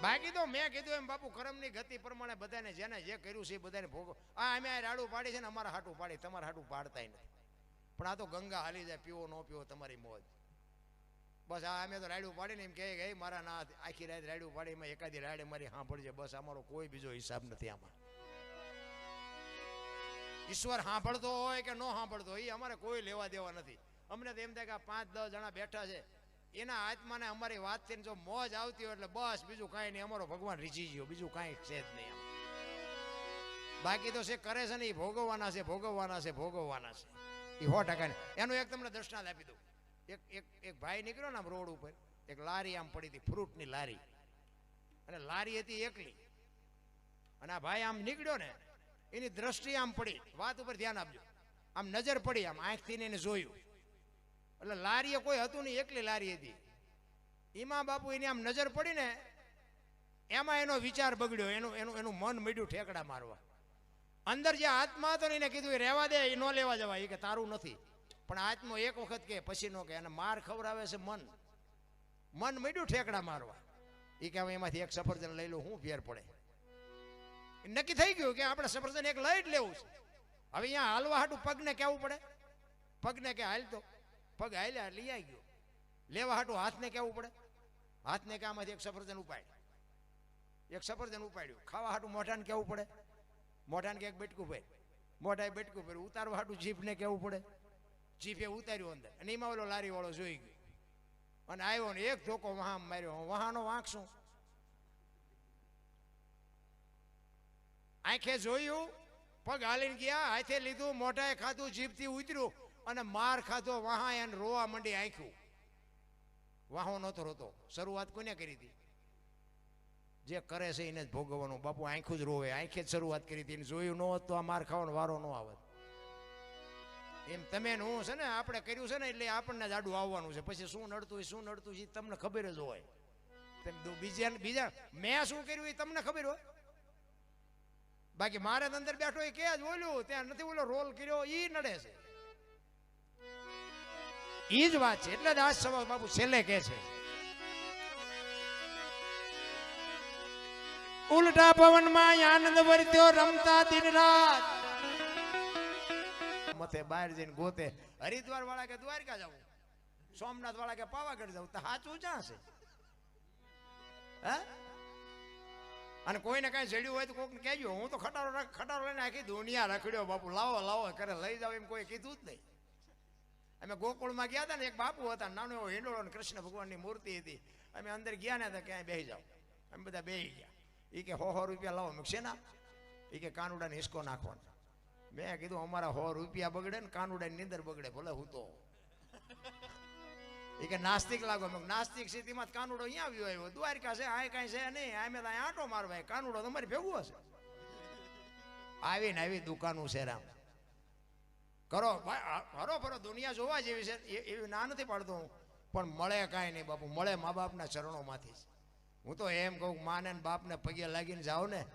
બાકી તો મેં કીધું એમ બાપુ કરમની ગતિ પ્રમાણે બધાને જેને જે કર્યું છે એ બધાને ભોગો. આ અમે આ રાડું પાડી છે ને અમારા હાટું પાડી, તમારા હાટું પાડતા નથી. પણ આ તો ગંગા હાલી જાય. પીવો ન પીવો તમારી મોજ. બસ આ અમે તો રાડું પાડીને એમ કહે મારા ના આખી રાત રાડું પાડી એમાં એકાદી રાડે મારી સાંભળજે. બસ અમારો કોઈ બીજો હિસાબ નથી આમાં. ઈશ્વર સાંભળતો હોય કે ન સાંભળતો હોય એ અમારે કોઈ લેવા દેવા નથી. અમને તો એમ થાય કે આ 5-10 જણા બેઠા છે એના આત્માને અમારી વાતથી જો મોજ આવતી હોય એટલે બસ બીજું કાંઈ નહીં. અમારો ભગવાન રીચી ગયો, બીજું કાંઈ છે જ નહીં. બાકી તો છે કરે છે ને એ ભોગવવાના છે ભોગવવાના છે ભોગવવાના છે એ 100%. એનું એક તમને દ્રષ્ટાંત આપી દઉં. એક ભાઈ નીકળ્યો ને આમ રોડ ઉપર. એક લારી આમ પડી હતી, ફ્રૂટની લારી. અને લારી હતી એકલી. અને આ ભાઈ આમ નીકળ્યો ને એની દ્રષ્ટિ આમ પડી. વાત ઉપર ધ્યાન આપજો. આમ નજર પડી, આમ આંખથી એને જોયું. એટલે લારીએ કોઈ હતું નહીં, એકલી લારી હતી. એમાં બાપુ એની આમ નજર પડી ને એમાં એનો વિચાર બગડ્યો. એનું મન મીડ્યું ઠેકડા મારવા. અંદર જે આત્મા હતો ને એને કીધું એ રહેવા દે, એ ન લેવા જવાય. એ કે તારું નથી. પણ આત્મો એક વખત કે પછી નો કે. અને માર ખવડાવે છે મન મીડ્યું ઠેકડા મારવા. એ કે હવે એમાંથી એક સફરજન લઈ લો, શું ફેર પડે. નક્કી થઈ ગયું કે આપણે સફરજન એક લઈ જ લેવું છે. હવે અહીંયા હાલવા હાટું પગને કહેવું પડે. પગને કે હાલ તો પગ હાલ્યા લઈ આવી ગયો. લેવા હાટું હાથને કહેવું પડે, હાથને કે આમાંથી એક સફરજન ઉપાડ્યું, ખાવા હાટું મોઢાને કહેવું પડે, મોઢાને કે એક બેટકું ભર, મોઢાએ બેટકું ભર્યું, ઉતારવા હાટું જીભને કહેવું પડે, જીભે ઉતાર્યું અંદર, અને એમાં ઓલો લારી વાળો જોઈ ગયો અને આવ્યો ને એક ધોકો વહાં માર્યો. વહાનો વાંક શું? આંખે જોયું, પગ હાલીને ગયા, હાથે લીધું, મોઢાએ ખાધું, જીભથી ઉતર્યું અને માર ખાધો. વહાં એને રોવા માંડી આંખ્યું. વાહો નહોતો રોતો. શરૂઆત કોને કરી હતી? જે કરે છે એને જ ભોગવવાનું. બાપુ આંખું જ રોવે, આંખે જ શરૂઆત કરી હતી. જોયું ન હોત તો આ માર ખાવાનો વારો ન આવત. એમ તમે હું છે ને આપણે કર્યું છે ને એટલે આપણને જ આડું આવવાનું છે. પછી શું નડતું છે તમને ખબર જ હોય. બીજા મેં શું કર્યું એ તમને ખબર હોય. બાકી મારે અંદર બેઠો એ કે જ બોલ્યું, ત્યાં નથી બોલો રોલ કર્યો એ નડે છે. એ જ વાત છે. એટલે જ આજ સવાલ બાપુ છેલ્લે કે છે, ઉલટા પવનમાં આનંદ વર્ત્યો રમતા દિન રાત. મથે બહાર જઈને ગોતે, હરિદ્વાર વાળા કે દ્વારકા જવું, સોમનાથ વાળા કે પાવાગઢ જવું, તો સાચું ક્યાં છે? અને કોઈને કઈ જડ્યું હોય તો કોઈને કહેજો. હું તો ખટારો લઈને આખી દુનિયા રખડ્યો બાપુ, લાવો કરે લઈ જાવ એમ કોઈ કીધું જ નહીં. અમે ગોકુળમાં ગયા હતા ને, એક બાપુ હતા, નાનો એવો હિંડોળો ને કૃષ્ણ ભગવાનની મૂર્તિ હતી. અમે અંદર ગયા ને તો ક્યાંય બેસી જાવ, અમે બધા બેસી ગયા. એ કે 100 રૂપિયા લાવો. મેં છે ના, એ કે કાનુડાને હિસકો નાખવાનો. મેં કીધું અમારા 100 રૂપિયા બગડે ને કાનુડાની નીંદર બગડે, ભલે હું તો. એ કે નાસ્તિક લાગો. મેં નાસ્તિક સ્થિતિમાં કાનુડો અહીંયા આવ્યો, દ્વારકા છે, આ કાંઈ છે નહીં, અમે તો આંટો મારવા, કાનુડો તમારી ભેગું હશે. આવી દુકાનો છે રામ. કરો ફરો દુનિયા જોવા જેવી છે, એવી ના નથી પાડતો હું, પણ મળે કાંઈ નહીં બાપુ, મળે મા બાપના ચરણોમાંથી. હું તો એમ કહું, માને ને બાપને પગે લાગીને જાઓ ને,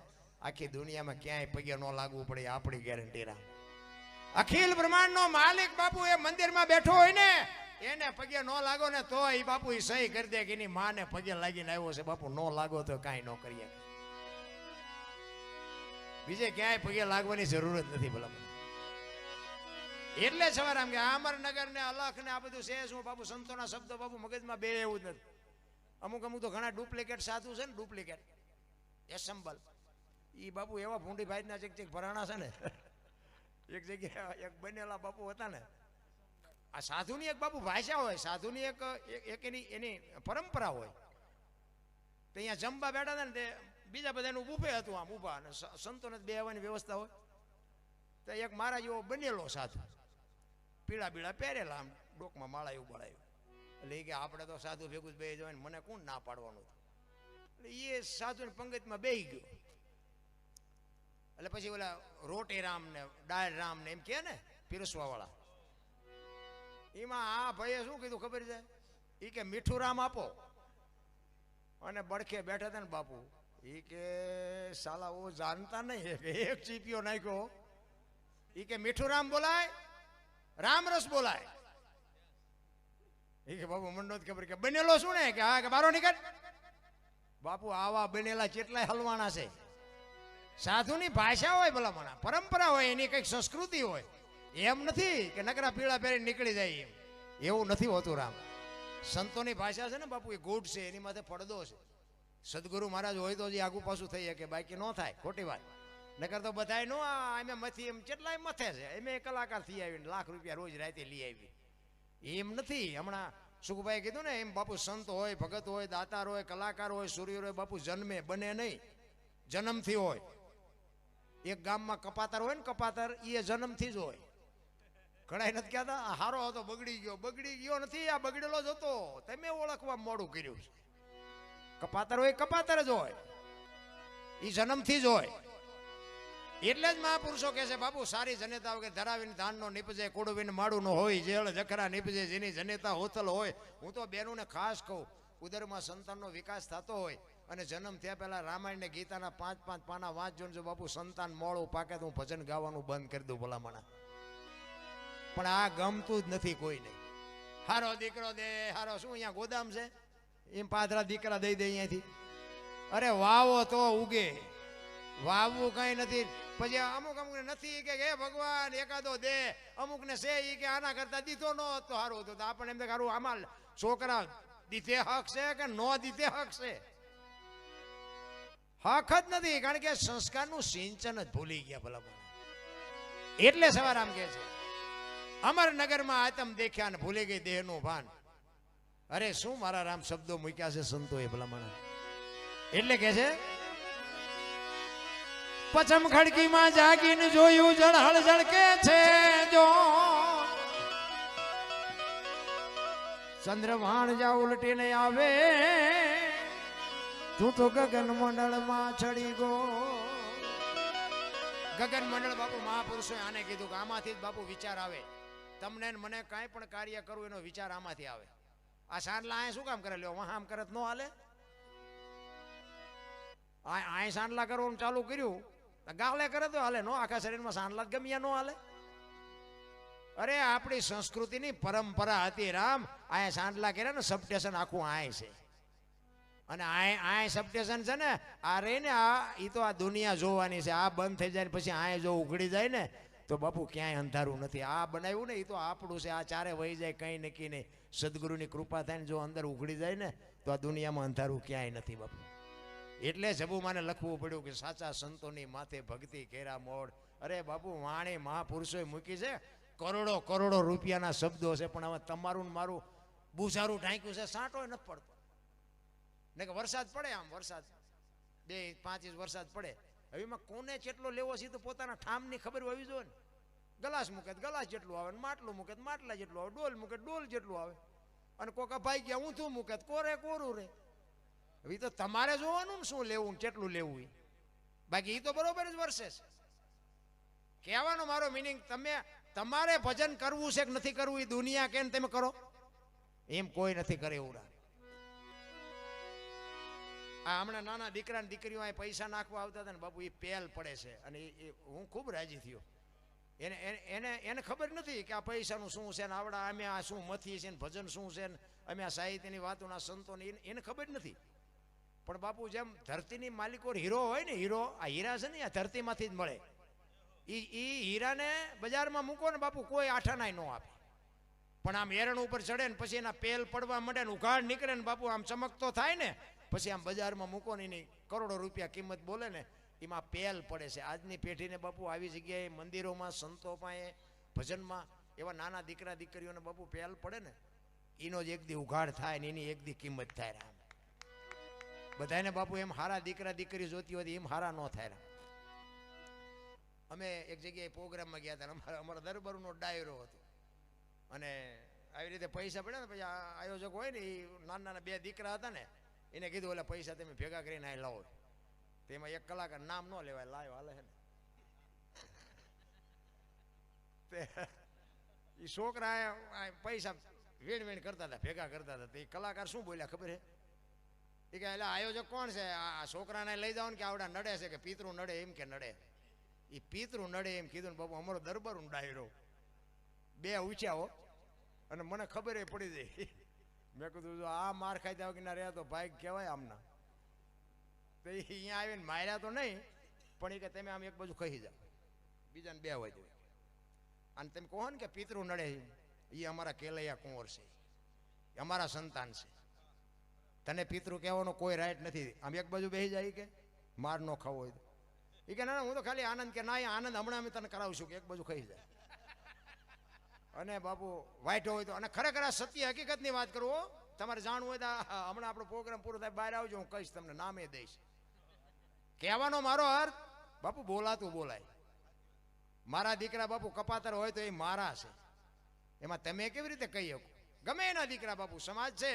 આખી દુનિયામાં ક્યાંય પગે ન લાગવું પડે, આપણી ગેરંટી રામ. અખિલ બ્રહ્માંડનો માલિક બાપુ એ મંદિરમાં બેઠો હોય ને, એને પગે ન લાગો ને તો એ બાપુ એ સહી કરી દે કે એની માને પગે લાગીને આવ્યો છે. બાપુ ન લાગો તો કાંઈ ન કરીએ, બીજે ક્યાંય પગે લાગવાની જરૂર જ નથી. ભલા એટલે સવારે આમ કે અમરનગર ને અલખ ને આ બધું છે શું બાપુ? સંતોના શબ્દો બાપુ મગજમાં બે એવું જ નથી. અમુક તો ઘણા ડુપ્લિકેટ સાધુ છે ને, ડુપ્લિકેટ એસેમ્બલ. એ બાપુ એવા ભૂંડી ભાઈના ચેક ભરાણા છે ને. એક જગ્યાએ એક બનેલા બાપુ હતા ને, આ સાધુની એક બાપુ ભાષા હોય, સાધુની એક એની પરંપરા હોય. તો અહીંયા જમવા બેઠા હતા ને, તે બીજા બધાનું બુફે હતું, આમ ઊભા, અને સંતોને બે આવવાની વ્યવસ્થા હોય. તો એક મારા જેવો બનેલો સાધુ, પીળા પહેરેલા, આમ ડોકમાં માળા એવું બળાયું. એટલે એ કે આપણે તો સાધુ ભેગું જ બે જવાય, મને કોણ ના પાડવાનું? એટલે એ સાધુની પંગતમાં બેહી ગયો. એટલે પછી ઓલા રોટી રામ ને દાળ રામ ને એમ કે ને પીરસવા વાળા, એમાં આ ભાઈએ શું કીધું ખબર છે? એ કે મીઠું રામ આપો. અને બડખે બેઠા હતા ને બાપુ, એ કે સાલા ઓ જાણતા નહીં, એક ચીપિયો નાખ્યો. એ કે મીઠું રામ બોલાય, રામ રસ બોલાય. એ કે બાપુ મને નથી ખબર કે બનેલો શું ને, કે હા કે બારો નીકળ. બાપુ આવા બનેલા કેટલાય હલવાના છે. સાધુની ભાષા હોય, ભલામણા પરંપરા હોય, એની કંઈક સંસ્કૃતિ હોય. એમ નથી કે નકરા પીળા પહેરી નીકળી જાય, એમ એવું નથી હોતું. રામ સંતોની ભાષા છે ને બાપુ, એ ગોડ છે, એની માથે પડદો છે. સદગુરુ મહારાજ હોય તો જ આગુ પાછું થઈ શકે, બાકી ન થાય. ખોટી વાત. નકર તો બધાય નો અમે મથી એમ કેટલાય મથે છે. એમ કલાકાર થઈ આવીને લાખ રૂપિયા રોજ રાતે લઈ આવી, એમ નથી. હમણાં સુખભાઈ કીધું ને, એમ બાપુ સંત હોય, ભગત હોય, દાતાર હોય, કલાકાર હોય, સૂર્ય હોય, બાપુ જન્મે બને નહીં, જન્મથી હોય. એક ગામમાં કપાતર હોય ને, કપાતર એ જન્મથી જ હોય. ઘણા નથી કહેતા હારો હતો બગડી ગયો નથી, આ બગડેલો જ હતો, તમે ઓળખવા મોડું કર્યું છે. કપાતર હોય કપાતર જ હોય, એ જન્મથી જ હોય. એટલે જ મહાપુરુષો કહે છે બાપુ, સારી જનેતા કે ધરાવીને ધાનનો નીપજે, કોડવીને માળું નો હોય, જેળ જખરા નીપજે, જેની જનેતા હોતલ હોય. હું તો બહેનોને ખાસ કહું, ઉદરમાં સંતાનનો વિકાસ થતો હોય અને જન્મ થયા પહેલા રામાયણ ને ગીતાના 5-5 પાના વાંચજો. જો બાપુ સંતાન મોડું પાકે તો હું ભજન ગાવાનું બંધ કરી દઉં ભલામણા. પણ આ ગમતું જ નથી કોઈને. હારો દીકરો દે, હારો શું અહીંયા ગોદામ છે એમ પાથરા દીકરા દઈ દે અહીંયાથી. અરે વાવો તો ઉગે, વાવવું કઈ નથી. પછી અમુક ને નથી કે હે ભગવાન એકાદો દે, અમુક ને છે કે આના કરતા દીધો ન તો સારું હતું. તો આપણે એમ સારું આમાં છોકરા દીધે હક છે કે નો દીધે હક છે? હક જ નથી, કારણ કે સંસ્કારનું સિંચન જ ભૂલી ગયા ભલામણ. એટલે સવારામ કહે છે અમરનગરમાં આતમ દેખ્યા ને ભૂલી ગઈ દેહનું ભાન. અરે શું મારા રામ શબ્દો મૂક્યા છે સંતોએ ભલામણ. એટલે કે છે પચમ ખડકીમાં જાગીને જોયું જળહળ ઝળકે છે જો ચંદ્રભાણ જા ઉલટીને આવે તું તો ગગન મંડળમાં ચડી ગો. ગગન મંડળ બાપુ મહાપુરુષોએ આને કીધું કે આમાંથી જ બાપુ વિચાર આવે. તમને મને કાંઈ પણ કાર્ય કરવું એનો વિચાર આમાંથી આવે. આ સાંડલા આ શું કામ કરે? લ્યો વહાં આમ કરે ન હાલે. આ સાંડલા કરવાનું ચાલુ કર્યું, ગાલે કરે તો હાલે, નો આખા શરીરમાં સાંડલા જ ગમ્યા નો હાલે. અરે આપણી સંસ્કૃતિની પરંપરા હતી રામ. આ સાંડલા કર્યા ને સબસ્ટેશન આખું આય છે, અને આ સબસ્ટેશન છે ને આ રહી ને એ તો આ દુનિયા જોવાની છે. આ બંધ થઈ જાય ને પછી આ જો ઉઘડી જાય ને તો બાપુ ક્યાંય અંધારું નથી. આ બનાવ્યું ને એ તો આપણું છે. આ ચારે વહી જાય કંઈ નક્કી નહીં. સદગુરુની કૃપા થાય ને જો અંદર ઉઘડી જાય ને તો આ દુનિયામાં અંધારું ક્યાંય નથી બાપુ. એટલે જબુમાને લખવું પડ્યું કે સાચા સંતોની માથે ભક્તિ ઘેરા મોડ. અરે બાપુ વાણી મહાપુરુષોએ મૂકી છે. કરોડો કરોડો રૂપિયાના શબ્દો છે, પણ હવે તમારું મારું બુઝારું ઢાંક્યું છે, સાંટો નથી પડતો. ને કે વરસાદ પડે, આમ વરસાદ 2-5 ઇંચ વરસાદ પડે, હવે એમાં કોને કેટલો લેવો છે તો પોતાના ઠામની ખબર હોવી જોઈએ ને. ગલાસ મૂકે ગલાસ જેટલું આવે, માટલું મૂકે માટલા જેટલું આવે, ડોલ મૂકે ડોલ જેટલું આવે, અને કોક અભાઈ ગયા ઊંધું મૂકે કોરે કોરું રે. હવે તો તમારે જોવાનું ને શું લેવું કેટલું લેવું એ. બાકી એ તો બરોબર જ વરસે છે. કહેવાનો મારો મિનિંગ તમારે ભજન કરવું છે કે નથી કરવું એ દુનિયા કે તમે કરો, એમ કોઈ નથી કરે એવું. આ હમણાં નાના દીકરા ને દીકરીઓ અહીં પૈસા નાખવા આવતા હતા ને બાપુ એ પેલ પડે છે, અને હું ખૂબ રાજી થયો. એને ખબર નથી કે આ પૈસાનું શું છે ને આવડા અમે આ શું મથી છે ને ભજન શું છે ને અમે આ સાહિત્યની વાતોના સંતોની એને ખબર નથી. પણ બાપુ જેમ ધરતીની માલિકો હીરો હોય ને, હીરો આ હીરા છે ને આ ધરતીમાંથી જ મળે. એ હીરાને બજારમાં મૂકો ને બાપુ કોઈ આઠાનાય ન આપે. પણ આમ એરણ ઉપર ચડે ને પછી એના પેલ પડવા માંડે ને ઉઘાડ નીકળે ને બાપુ આમ ચમકતો થાય ને પછી આમ બજારમાં મૂકો ને એની કરોડો રૂપિયા કિંમત બોલે ને એમાં પેલ પડે છે. આજની પેઢીને બાપુ આવી જગ્યાએ મંદિરોમાં સંતો પાસે ભજનમાં એવા નાના દીકરા દીકરીઓને બાપુ પેલ પડે ને એનો જ એક દી ઉઘાડ થાય ને એની એક દી કિંમત થાય. રામ બધાને બાપુ એમ હારા દીકરા દીકરી જોતી હોય એમ હારા ન થાય. અમે એક જગ્યાએ પ્રોગ્રામમાં ગયા હતા, અમારા દરબારનો ડાયરો હતો, અને આવી રીતે પૈસા પડ્યા ને પછી આયોજક હોય ને એ નાના નાના 2 દીકરા હતા ને એને કીધું એટલે પૈસા તમે ભેગા કરીને અહીં લાવો. તેમાં એક કલાકાર નામ ન લેવાય લાવ્યો હાલે છે ને એ છોકરા પૈસા વેણ કરતા હતા, ભેગા કરતા હતા. એ કલાકાર શું બોલ્યા ખબર હે? એ કે એટલે આયોજક કોણ છે? આ છોકરાને લઈ જાઓ ને કે આવડા નડે છે કે પિતૃ નડે એમ કે નડે. એ પિતૃ નડે એમ કીધું ને બાપુ અમારો દરબારનો ડાયરો 2 ઊંચ્યા હો, અને મને ખબર પડી જાય. મેં કીધું જો આ માર ખાઈ જાવ કે ના રહ્યા તો ભાઈ કહેવાય આમના. તો અહીંયા આવીને માર્યા તો નહીં, પણ એ કે તમે આમ એક બાજુ કહી જાઓ, બીજાને 2 વાજો. અને તમે કહો ને કે પિતૃ નડે, એ અમારા કેલૈયા કુંવર છે, એ અમારા સંતાન છે, તને પિતૃ કહેવાનો કોઈ રાઈટ નથી. આમ એક બાજુ બેસી જાય કે માર ન ખાવો હોય તો એ કે ના હું તો ખાલી આનંદ કે ના આનંદ હમણાં અમે તને કરાવશું કે એક બાજુ ખાઈ જાય. અને બાપુ વાઈટો હોય તો, અને ખરેખર આ સત્ય હકીકતની વાત કરું, તમારે જાણવું હોય તો હમણાં આપણો પ્રોગ્રામ પૂરો થાય બહાર આવજો, હું કહીશ તમને, નામે દઈશ. કહેવાનો મારો અર્થ બાપુ બોલાતું બોલાય. મારા દીકરા બાપુ કપાતર હોય તો એ મારા છે, એમાં તમે કેવી રીતે કહી શકો? ગમે એના દીકરા બાપુ સમાજ છે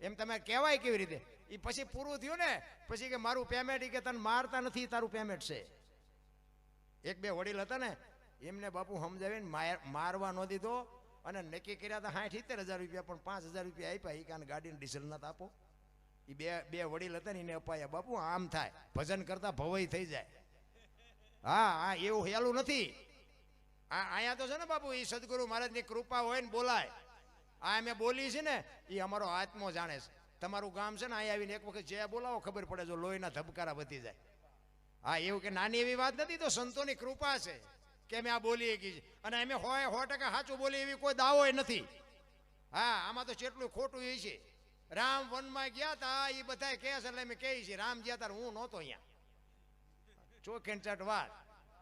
એમ તમે કહેવાય કેવી રીતે? એ પછી પૂરું થયું ને પછી કે મારું પેમેન્ટ, કે તને મારતા નથી તારું પેમેન્ટ છે. 1-2 વડીલ હતા ને એમને બાપુ સમજાવીને મારવા ન દીધો, અને નક્કી કર્યા હતા 60-70 હજાર રૂપિયા, પણ 5,000 રૂપિયા આપ્યા. એ કાન ગાડીને ડીઝલ નતા આપો. એ બે વડીલ હતા ને એને અપાયા. બાપુ આમ થાય, ભજન કરતા ભવાઈ થઈ જાય. હા એવું હેલું નથી. અહીંયા તો છે ને બાપુ એ સદગુરુ મહારાજની કૃપા હોય ને બોલાય. આ અમે બોલી છે ને એ અમારો આત્મો જાણે છે. તમારું ગામ છે ને અહીંયા આવીને એક વખત જે બોલાવો ખબર પડે, જો લોહીના ધબકારા વધી જાય. હા એવું કે નાની એવી વાત નથી, તો સંતોની કૃપા છે કે અમે આ બોલી ગઈ. અને અમે 100% સાચું બોલી એવી કોઈ દાવો નથી. હા, આમાં તો કેટલું ખોટું એ છે. રામ વનમાં ગયા તા એ બધા કહે છે એટલે અમે કહીએ છીએ રામ ગયા તાર હું નહોતો અહીંયા. ચોખેન ચાટ વાત.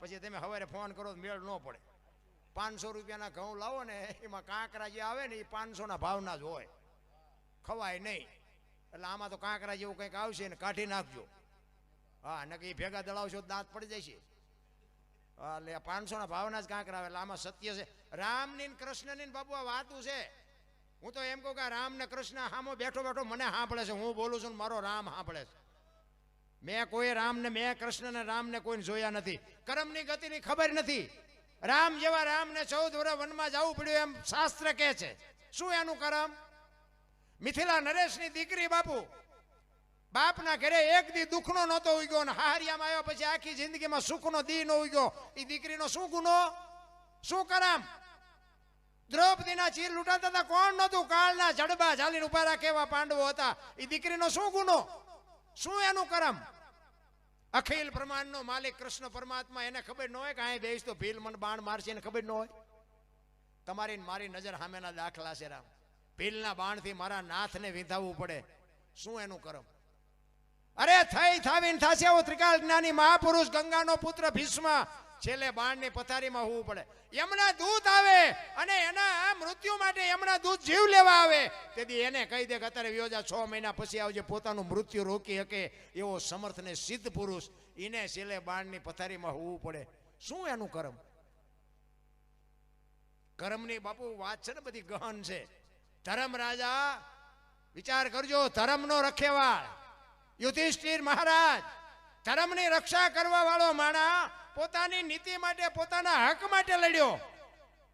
પછી તમે સવારે ફોન કરો મેળ ન પડે. 500 રૂપિયાના ઘઉં લાવો ને એમાં કાંકરા જે આવે ને એ 500ના ભાવના જ હોય, ખવાય નહીં. એટલે આમાં તો કાંકરા જેવું કંઈક આવશે ને કાઢી નાખજો. હા, નકે એ ભેગા દળાવશો દાંત પડી જાય છે. એટલે 500ના ભાવના જ કાંકરા આવે. એટલે આમાં સત્ય છે. રામની ને કૃષ્ણની ને બાપુ આ વાતું છે. હું તો એમ કહું કે રામ ને કૃષ્ણ હામો બેઠો બેઠો મને સાંભળે છે. હું બોલું છું મારો રામ સાંભળે છે. મેં કોઈ રામને, મેં કૃષ્ણ ને રામને કોઈને જોયા નથી. કર્મની ગતિની ખબર નથી. રામ જેવા રામને 14 વર્ષ વનમાં જવું પડ્યું એમ શાસ્ત્ર કહે છે. શું એનું કર્મ? મિથિલા નરેશની દીકરી બાપુ બાપના ઘરે એક દી દુઃખનો નહોતો ઉગ્યો ને હારિયામાં આવ્યા પછી આખી જિંદગીમાં સુખનો દી નો ઉગ્યો. એ દીકરીનો શું ગુનો, શું કરમ? દ્રૌપદીના ચીર લૂંટાતા હતા કોણ નહોતું? કાળના જડબા ઝાલીને ઉભા રાખે એવા પાંડવો હતા. એ દીકરીનો શું ગુનો, શું એનું કરમ? અખિલ બ્રહ્માંડનો માલિક કૃષ્ણ પરમાત્મા એને ખબર ન હોય કે અહીં બેસ તો ભીલ મને બાણ મારશે, એને ખબર ન હોય? તમારી મારી નજર સામેના દાખલા છે. રામ ભીલના બાણથી મારા નાથને વિંધાવવું પડે, શું એનું કરમ? અરે થઈ થાવીને થાશે એવો ત્રિકાળ જ્ઞાની મહાપુરુષ ગંગાનો પુત્ર ભીષ્મ છેલ્લે બાણની પથારીમાં હોવું પડે. યમના દૂત આવે અને એના મૃત્યુ માટે યમના દૂત જીવ લેવા આવે તેથી એને કહી દે કે અત્યારે વ્યોજા 6 મહિના પછી આવજે. પોતાનું મૃત્યુ રોકી શકે એવો સમર્થ ને સિદ્ધ પુરુષ એને છેલ્લે બાણની પથારીમાં હોવું પડે, શું એનું કર્મ? કર્મની બાપુ વાત છે ને બધી ગહન છે. ધર્મ રાજા વિચાર કરજો, ધર્મનો રખેવાળ યુધિષ્ઠિર મહારાજ, ધર્મની રક્ષા કરવા વાળો માણા પોતાની નીતિ માટે, પોતાના હક માટે લડ્યો.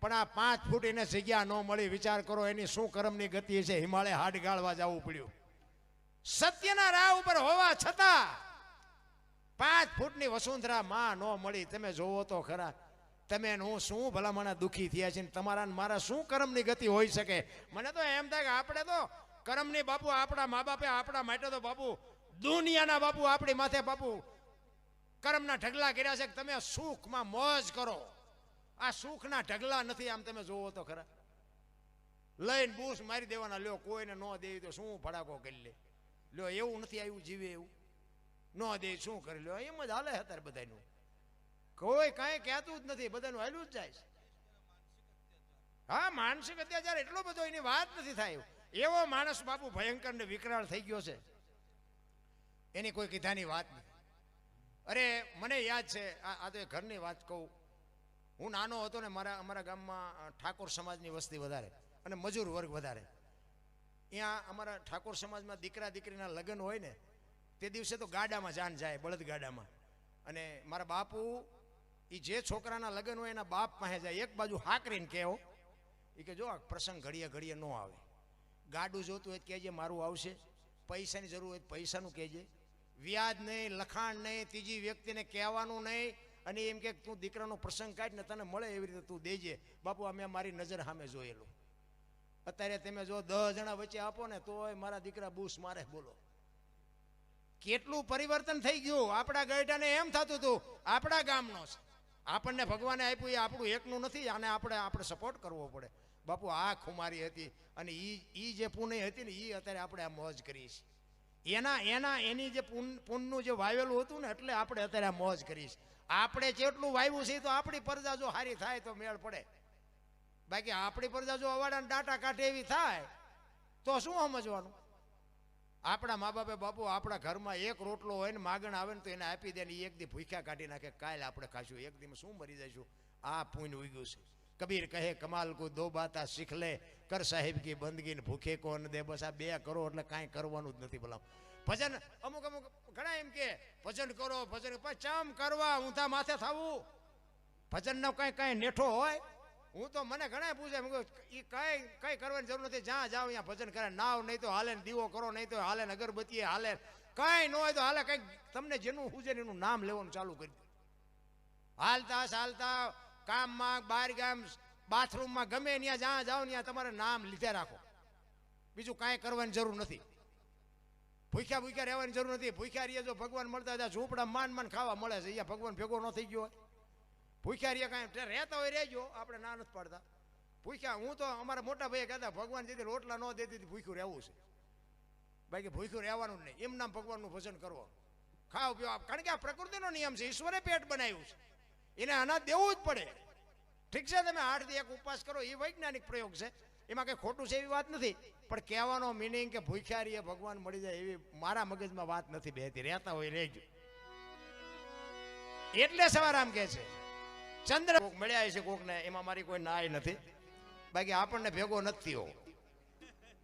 પણ આ 5 ફૂટ એને જગ્યા ન મળી. વિચાર કરો એની શું કર્મની ગતિ છે. હિમાલય હાડ ગાળવા જવું પડ્યું. સત્યના રાહ ઉપર હોવા છતાં 5 ફૂટની વસુંધરા માં ન મળી. તમે જોવો તો ખરા. તમે હું શું ભલામણા દુઃખી થયા છે. તમારા મારા શું કર્મની ગતિ હોઈ શકે? મને તો એમ થાય કે આપણે તો કર્મની બાપુ આપણા મા બાપે આપણા માટે તો બાપુ દુનિયાના બાપુ આપણી માથે બાપુ કર્મના ઢગલા કર્યા છે કે તમે સુખમાં મોજ કરો. આ સુખના ઢગલા નથી. આમ તમે જોવો તો ખરા. લઈને બૂસ મારી દેવાના. લ્યો કોઈને ન દે તો શું ફડાકો કરી લે. લ્યો એવું નથી આવ્યું જીવે એવું ન દે શું કરી લ્યો. એમ જ હાલે અત્યારે બધાનું. કોઈ કાંઈ કહેતું જ નથી, બધાનું હાલ્યું જ જાય છે. હા, માનસિક અત્યાચાર એટલો બધો એની વાત નથી થાય. એવો માણસ બાપુ ભયંકર ને વિકરાળ થઈ ગયો છે, એની કોઈ કીધાની વાત નથી. અરે મને યાદ છે, આ તો ઘરની વાત કહું. હું નાનો હતો ને અમારા ગામમાં ઠાકોર સમાજની વસ્તી વધારે અને મજૂર વર્ગ વધારે. અહીંયા અમારા ઠાકોર સમાજમાં દીકરા દીકરીના લગ્ન હોય ને તે દિવસે તો ગાડામાં જાન જાય, બળદ ગાડામાં. અને મારા બાપુ એ જે છોકરાના લગ્ન હોય એના બાપ પાસે જાય. એક બાજુ હાકરીને કહેવો એ કે જો આ પ્રસંગ ઘડીએ ઘડીએ ન આવે. ગાડું જોતું હોય કહેજે મારું આવશે. પૈસાની જરૂર હોય પૈસાનું કહેજે. વ્યાજ નહીં, લખાણ નહીં, ત્રીજી વ્યક્તિને કહેવાનું નહીં. અને એમ કે તું દીકરાનો પ્રસંગ કાઢ ને તને મળે એવી રીતે તું દેજે. બાપુ અમે મારી નજર સામે જોયેલું. અત્યારે તમે જો 10 જણા વચ્ચે આપો ને તોય મારા દીકરા બૂસ મારે. બોલો કેટલું પરિવર્તન થઈ ગયું. આપણા ગયઢાને એમ થતું હતું આપણા ગામનો છે, આપણને ભગવાને આપ્યું એ આપણું એકનું નથી, આને આપણે સપોર્ટ કરવો પડે. બાપુ આ ખુમારી હતી અને ઈ જે પુણ્ય હતી ને એ અત્યારે આપણે આ મોજ કરીએ છીએ. એની જે પુણ્યનું જે વાવેલું હતું ને એટલે આપણે અત્યારે આ મોજ કરીએ છીએ. આપણે જેટલું વાવ્યું છે તો આપણી પ્રજા જો સારી થાય તો મેળ પડે. બાકી આપણી પ્રજા જો અવાડાને ડાટા કાઢે એવી થાય તો શું સમજવાનું? આપણા મા બાપે બાપુ આપણા ઘરમાં એક રોટલો હોય ને માગણ આવે ને તો એને આપી દે ને એક દી ભૂખ્યા કાઢી નાખે. કાલે આપણે ખાશું, એક દી શું મરી જઈશું. આ પુણ્ય ઉગ્યું છે. કબીર કહે કમાલ કો દો બાતા શીખ લે, કર સાહેબ કી બંદગી ને ભૂખે કો ન દે. બસ આ 2 કરો એટલે કાંઈ કરવાનું જ નથી. ભલા ભજન અમુક ઘણા એમ કે ભજન કરો, ભજન ચમ કરવા ઊંધા માથે થવું. ભજનનો કાંઈ નેઠો હોય? હું તો મને ઘણા પૂછે એ કઈ કરવાની જરૂર નથી. જ્યાં જાઓ અહીંયા ભજન કરે. નાવ નહીં તો હાલે, દીવો કરો નહીં તો હાલે, અગરબત્તી હાલે, કઈ ન હોય તો હાલે. કઈ તમને જેનું પૂજે એનું નામ લેવાનું ચાલુ કરી દે. હાલતા ચાલતા કામમાં, બહાર ગામ, બાથરૂમમાં, ગમે ત્યાં જ્યાં જાઓ ત્યાં તમારે નામ લીધે રાખો. બીજું કાંઈ કરવાની જરૂર નથી. ભૂખ્યા રહેવાની જરૂર નથી. ભૂખ્યા રહીએ જો ભગવાન મળતા હતા ઝૂંપડા માંડ ખાવા મળે છે. અહીંયા ભગવાન ભેગો ન થઈ ગયો હોય. ભૂખ્યા રહીએ કાંઈ રહેતા હોય રહેજો, આપણે ના નથી પાડતા. ભૂખ્યા હું તો અમારા મોટા ભાઈએ કહેતા ભગવાન જેથી રોટલા ન દેતી ભૂખ્યું રહેવું છે, બાકી ભૂખ્યું રહેવાનું જ નહીં, એમ નામ ભગવાનનું ભજન કરવાનું, ખાવ પીવા, કારણ કે આ પ્રકૃતિનો નિયમ છે, ઈશ્વરે પેટ બનાવ્યું છે, એને અનાજ દેવું જ પડે. ઠીક છે તમે 8 દી એક ઉપવાસ કરો એ વૈજ્ઞાનિક પ્રયોગ છે, એમાં કંઈ ખોટું છે એવી વાત નથી, પણ કહેવાનો મિનિંગ કે ભૂખ્યા રહીએ ભગવાન મળી જાય એવી મારા મગજમાં વાત નથી બેહતી. રહેતા હોય રહેજો. એટલે સવારામ કહે છે ચંદ્ર કોક મળ્યા છે કોકને, એમાં મારી કોઈ નાય નથી, બાકી આપણને ભેગો નથી હો.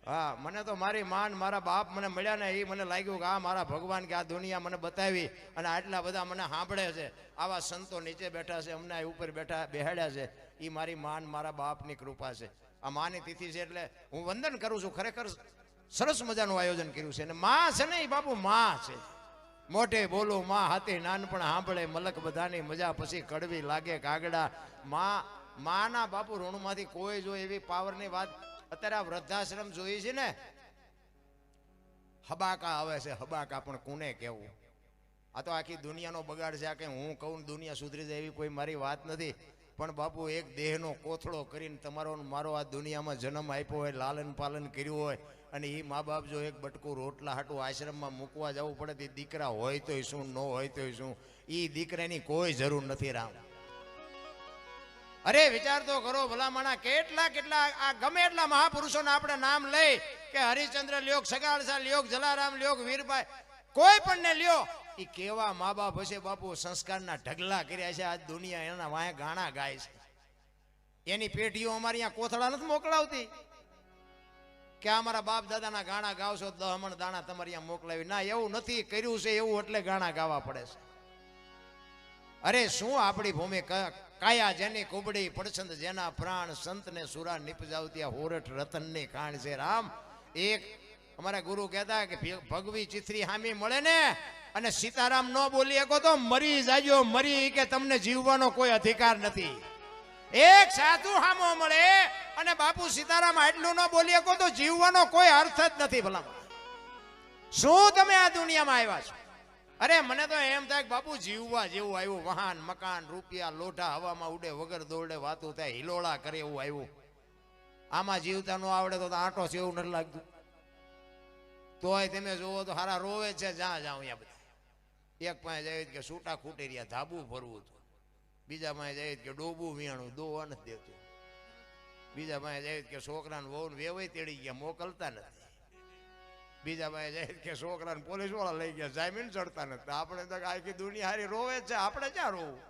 હા, મને તો મારી માન મારા બાપ મને મળ્યા ને એ મને લાગ્યું કે આ મારા ભગવાન કે આ દુનિયા મને બતાવી અને આટલા બધા મને સાંભળે છે, આવા સંતો નીચે બેઠા છે, અમને ઉપર બેઠા બેહાડ્યા છે, એ મારી માન મારા બાપની કૃપા છે. આ માની તિથિ છે એટલે હું વંદન કરું છું. ખરેખર સરસ મજાનું આયોજન કર્યું છે. અને માં છે ને એ બાપુ માં છે, મોઢે બોલું માં હાથી નાનપણ સાંભળે મલક બધાની મજા પછી કડવી લાગે કાગડા. માના બાપુ ઋણમાંથી કોઈ જો એવી પાવરની વાત અત્યારે આ વૃદ્ધાશ્રમ જોઈ છે ને, હબાકા આવે છે, હબાકા પણ કોને કહેવું? આ તો આખી દુનિયાનો બગાડ છે. આ કંઈ હું કહું દુનિયા સુધરી જાય એવી કોઈ મારી વાત નથી, પણ બાપુ એક દેહનો કોથળો કરીને તમારો મારો આ દુનિયામાં જન્મ આપ્યો હોય, લાલન પાલન કર્યું હોય, અને એ મા બાપ જો એક બટકું રોટલા હાટું આશ્રમમાં મૂકવા જવું પડે, તે દીકરા હોય તોય શું, ન હોય તોય શું, એ દીકરાની કોઈ જરૂર નથી. રામ, અરે વિચાર તો કરો ભલામણા, કેટલા કેટલા આ ગમે એટલા મહાપુરુષોના આપણે નામ લઈ કે હરિશ્ચંદ્ર લ્યો, સગાળસા લ્યો, જલારામ લ્યો, વીરભાઈ, કોઈ પણ ને લ્યો, એ કેવા મા બાપ હશે બાપુ, સંસ્કારના ઢગલા કર્યા છે. આ દુનિયા એના વાંહે ગાણા ગાય છે. એની પેઢીઓ અમારી અહીંયા કોથળા નથી મોકલાવતી કે અમારા બાપ દાદાના ગાણા ગાવશો 10 મણ દાણા તમારે અહીંયા મોકલાવી. ના, એવું નથી કર્યું છે એવું એટલે ગાણા ગાવા પડે છે. અરે શું આપણી ભૂમિ કાયા જેની કુબડી પડછંદ જેના પ્રાણ, સંતને સુરા નિપજાવતી હોરઠ રતનની ખાણ છે. રામ, એક અમારા ગુરુ કહેતા કે ભગવી ચિત્રી હામી મળે ને અને સીતારામ ન બોલી શકો તો મરી જાજો, મરી, કે તમને જીવવાનો કોઈ અધિકાર નથી. એક સાધુ હામો મળે અને બાપુ સીતારામ આટલું ન બોલી શકો તો જીવવાનો કોઈ અર્થ જ નથી. ભલા શું તમે આ દુનિયામાં આવ્યા છો? અરે મને તો એમ થાય કે બાપુ જીવવા જેવું આવ્યું, વાહન મકાન રૂપિયા લોઢા હવામાં ઉડે વગર દોડે વાતું થાય, હિલોળા કરે એવું આવ્યું. આમાં જીવતા ન આવડે તો આંટો છે એવું નથી લાગતું. તોય તમે જોવો તો હારા રોવે છે જ્યાં જાઉં અહીંયા બધા. એક પાસે જાય કે છૂટા ખૂટી રહ્યા, ધાબુ ભરવું હતું. બીજા પાસે જાય કે ડોબું વીણું, દોવા નથી દેતું. બીજા પાસે જાય કે છોકરાને વહુ વેવાય તેડી ગયા, મોકલતા નથી. બીજા પાસે જાય કે છોકરાને પોલીસ વાળા લઈ ગયા, જામીન ચડતા નથી. આપણે તો આખી દુનિયા હારી રોવે છે, આપણે ક્યાં રોવું?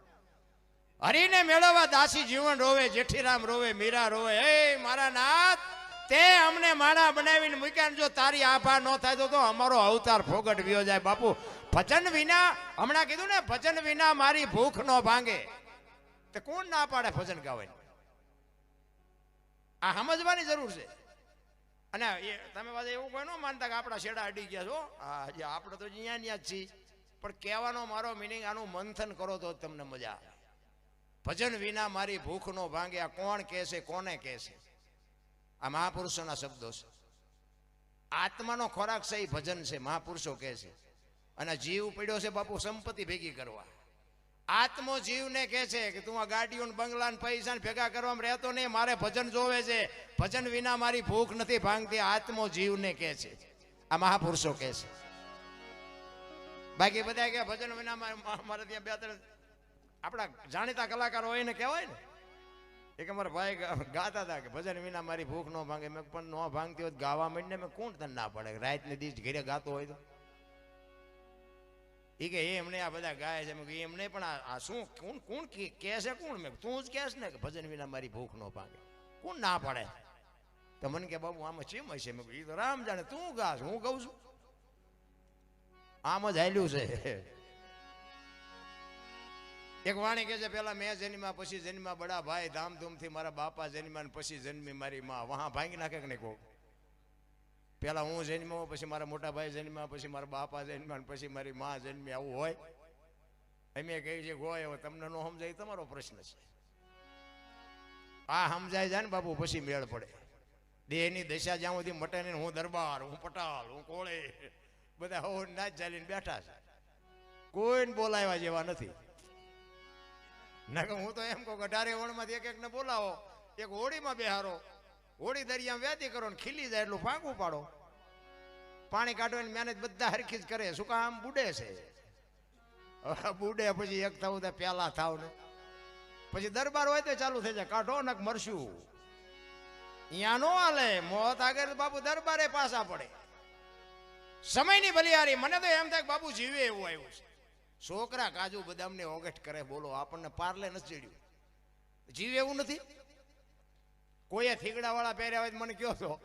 હરીને મેળવવા દાસી જીવન રોવે, જેઠીરામ રોવે, મીરા રોવે. હે મારા નાથ, તે અમને માણા બનાવીને મૂક્યા, જો તારી આભા ન થાય તો અમારો અવતાર ફોગટ વ્યો જાય. બાપુ ભજન વિના, હમણાં કીધું ને, ભજન વિના મારી ભૂખ ન ભાંગે. તે કોણ ના પાડે ભજન ગાવાની? આ સમજવાની જરૂર છે. અને તમે પાછા એવું કોઈ ન માનતા કે આપણા શેડા અડી ગયા છો. હા, આપણે તો અહીંયા જ છીએ, પણ કહેવાનો મારો મિનિંગ આનું મંથન કરો તો તમને મજા આવે. ભજન વિના મારી ભૂખ નો ભાંગે. આ કોણ કહે છે, કોને કહે છે? આ મહાપુરુષોના શબ્દો છે. આત્માનો ખોરાક છે એ ભજન છે, મહાપુરુષો કહે છે. અને જીવ પડ્યો છે બાપુ સંપત્તિ ભેગી કરવા. આત્મો જીવને કહે છે કે તું આ ગાડીઓ બંગલા પૈસા ભેગા કરવામાં રહેતો નહીં, મારે ભજન જોવે છે, ભજન વિના મારી ભૂખ નથી ભાંગતી. આત્મો જીવને કહે છે, આ મહાપુરુષો કહે છે. બાકી બધા કે ભજન વિના મારે ત્યાં 2-3 આપણા જાણીતા કલાકારો હોય ને કહેવાય ને, એક અમારા ભાઈ ગાતા હતા કે ભજન વિના મારી ભૂખ ન ભાંગે. મેં પણ ન ભાંગતી હોય ગાવા માંડીને મેં કોણ તને ના પડે? રાત ને દિવસ ઘરે ગાતો હોય તો એ કે એમને આ બધા ગાય છે. મેં એમને પણ આ શું કોણ કોણ કહે છે? કોણ? મેં તું જ કહેશ ને કે ભજન વિના મારી ભૂખ ન ભાંગે. કોણ ના પડે? તો મને કે બાબુ આમાં ચેમ હશે? મેં એ તો રામ જાણે, તું ગાશ, હું ગાઉં છું. આમ જ હાલ્યું છે. એક વાણી કે છે, પેલા મેં જન્મ્યા પછી જન્મ્યા બડા ભાઈ, ધામધૂમથી મારા બાપા જન્મ્યા પછી જન્મી મારી માં. વહાં ભાંગી નાખે કે નહીં કહું? પેલા હું જન્મ્યો, પછી મારા મોટા ભાઈ જન્મ્યા, પછી મારા બાપા જન્મ્યા, પછી મારી માં જન્મી. આવું હોય? અમે કહી છે હોય. હવે તમને ન સમજાય તમારો પ્રશ્ન છે. આ સમજાય જાય ને બાપુ પછી મેળ પડે. દેહની દશા જ્યાં સુધી મટે ને, હું દરબાર, હું પટાલ, હું કોળે, બધા હો નાચ ચાલીને બેઠા છે, કોઈને બોલાવ્યા જેવા નથી. ના, હું તો એમ કહું કે 18 વણમાંથી એક એકને બોલાવો એક હોડીમાં બેહારો, હોડી દરિયામાં વ્યાતી કરો ને ખીલી જાય એટલું ફાંકું પાડો. પાણી કાઢવાની મહેનત બધા હરખી જ કરે. શું કામ? બુડે છે. બુડે પછી એક થવું તો પ્યાલા થાવ ને પછી દરબાર હોય તો ચાલુ થઈ જાય, કાઢો નક મરશું. અહીંયા નો હાલે. મોત આગળ બાપુ દરબારે પાછા પડે. સમયની બલિયારી. મને તો એમ થાય બાપુ જીવે એવું આવ્યું છે. છોકરા કાજુ બદામની ઓગટ કરે, બોલો આપણને પાર્લે નથી ચડ્યું. જીવે એવું નથી. કોઈએ થીગડા વાળા પહેર્યા હોય મને કયો છો?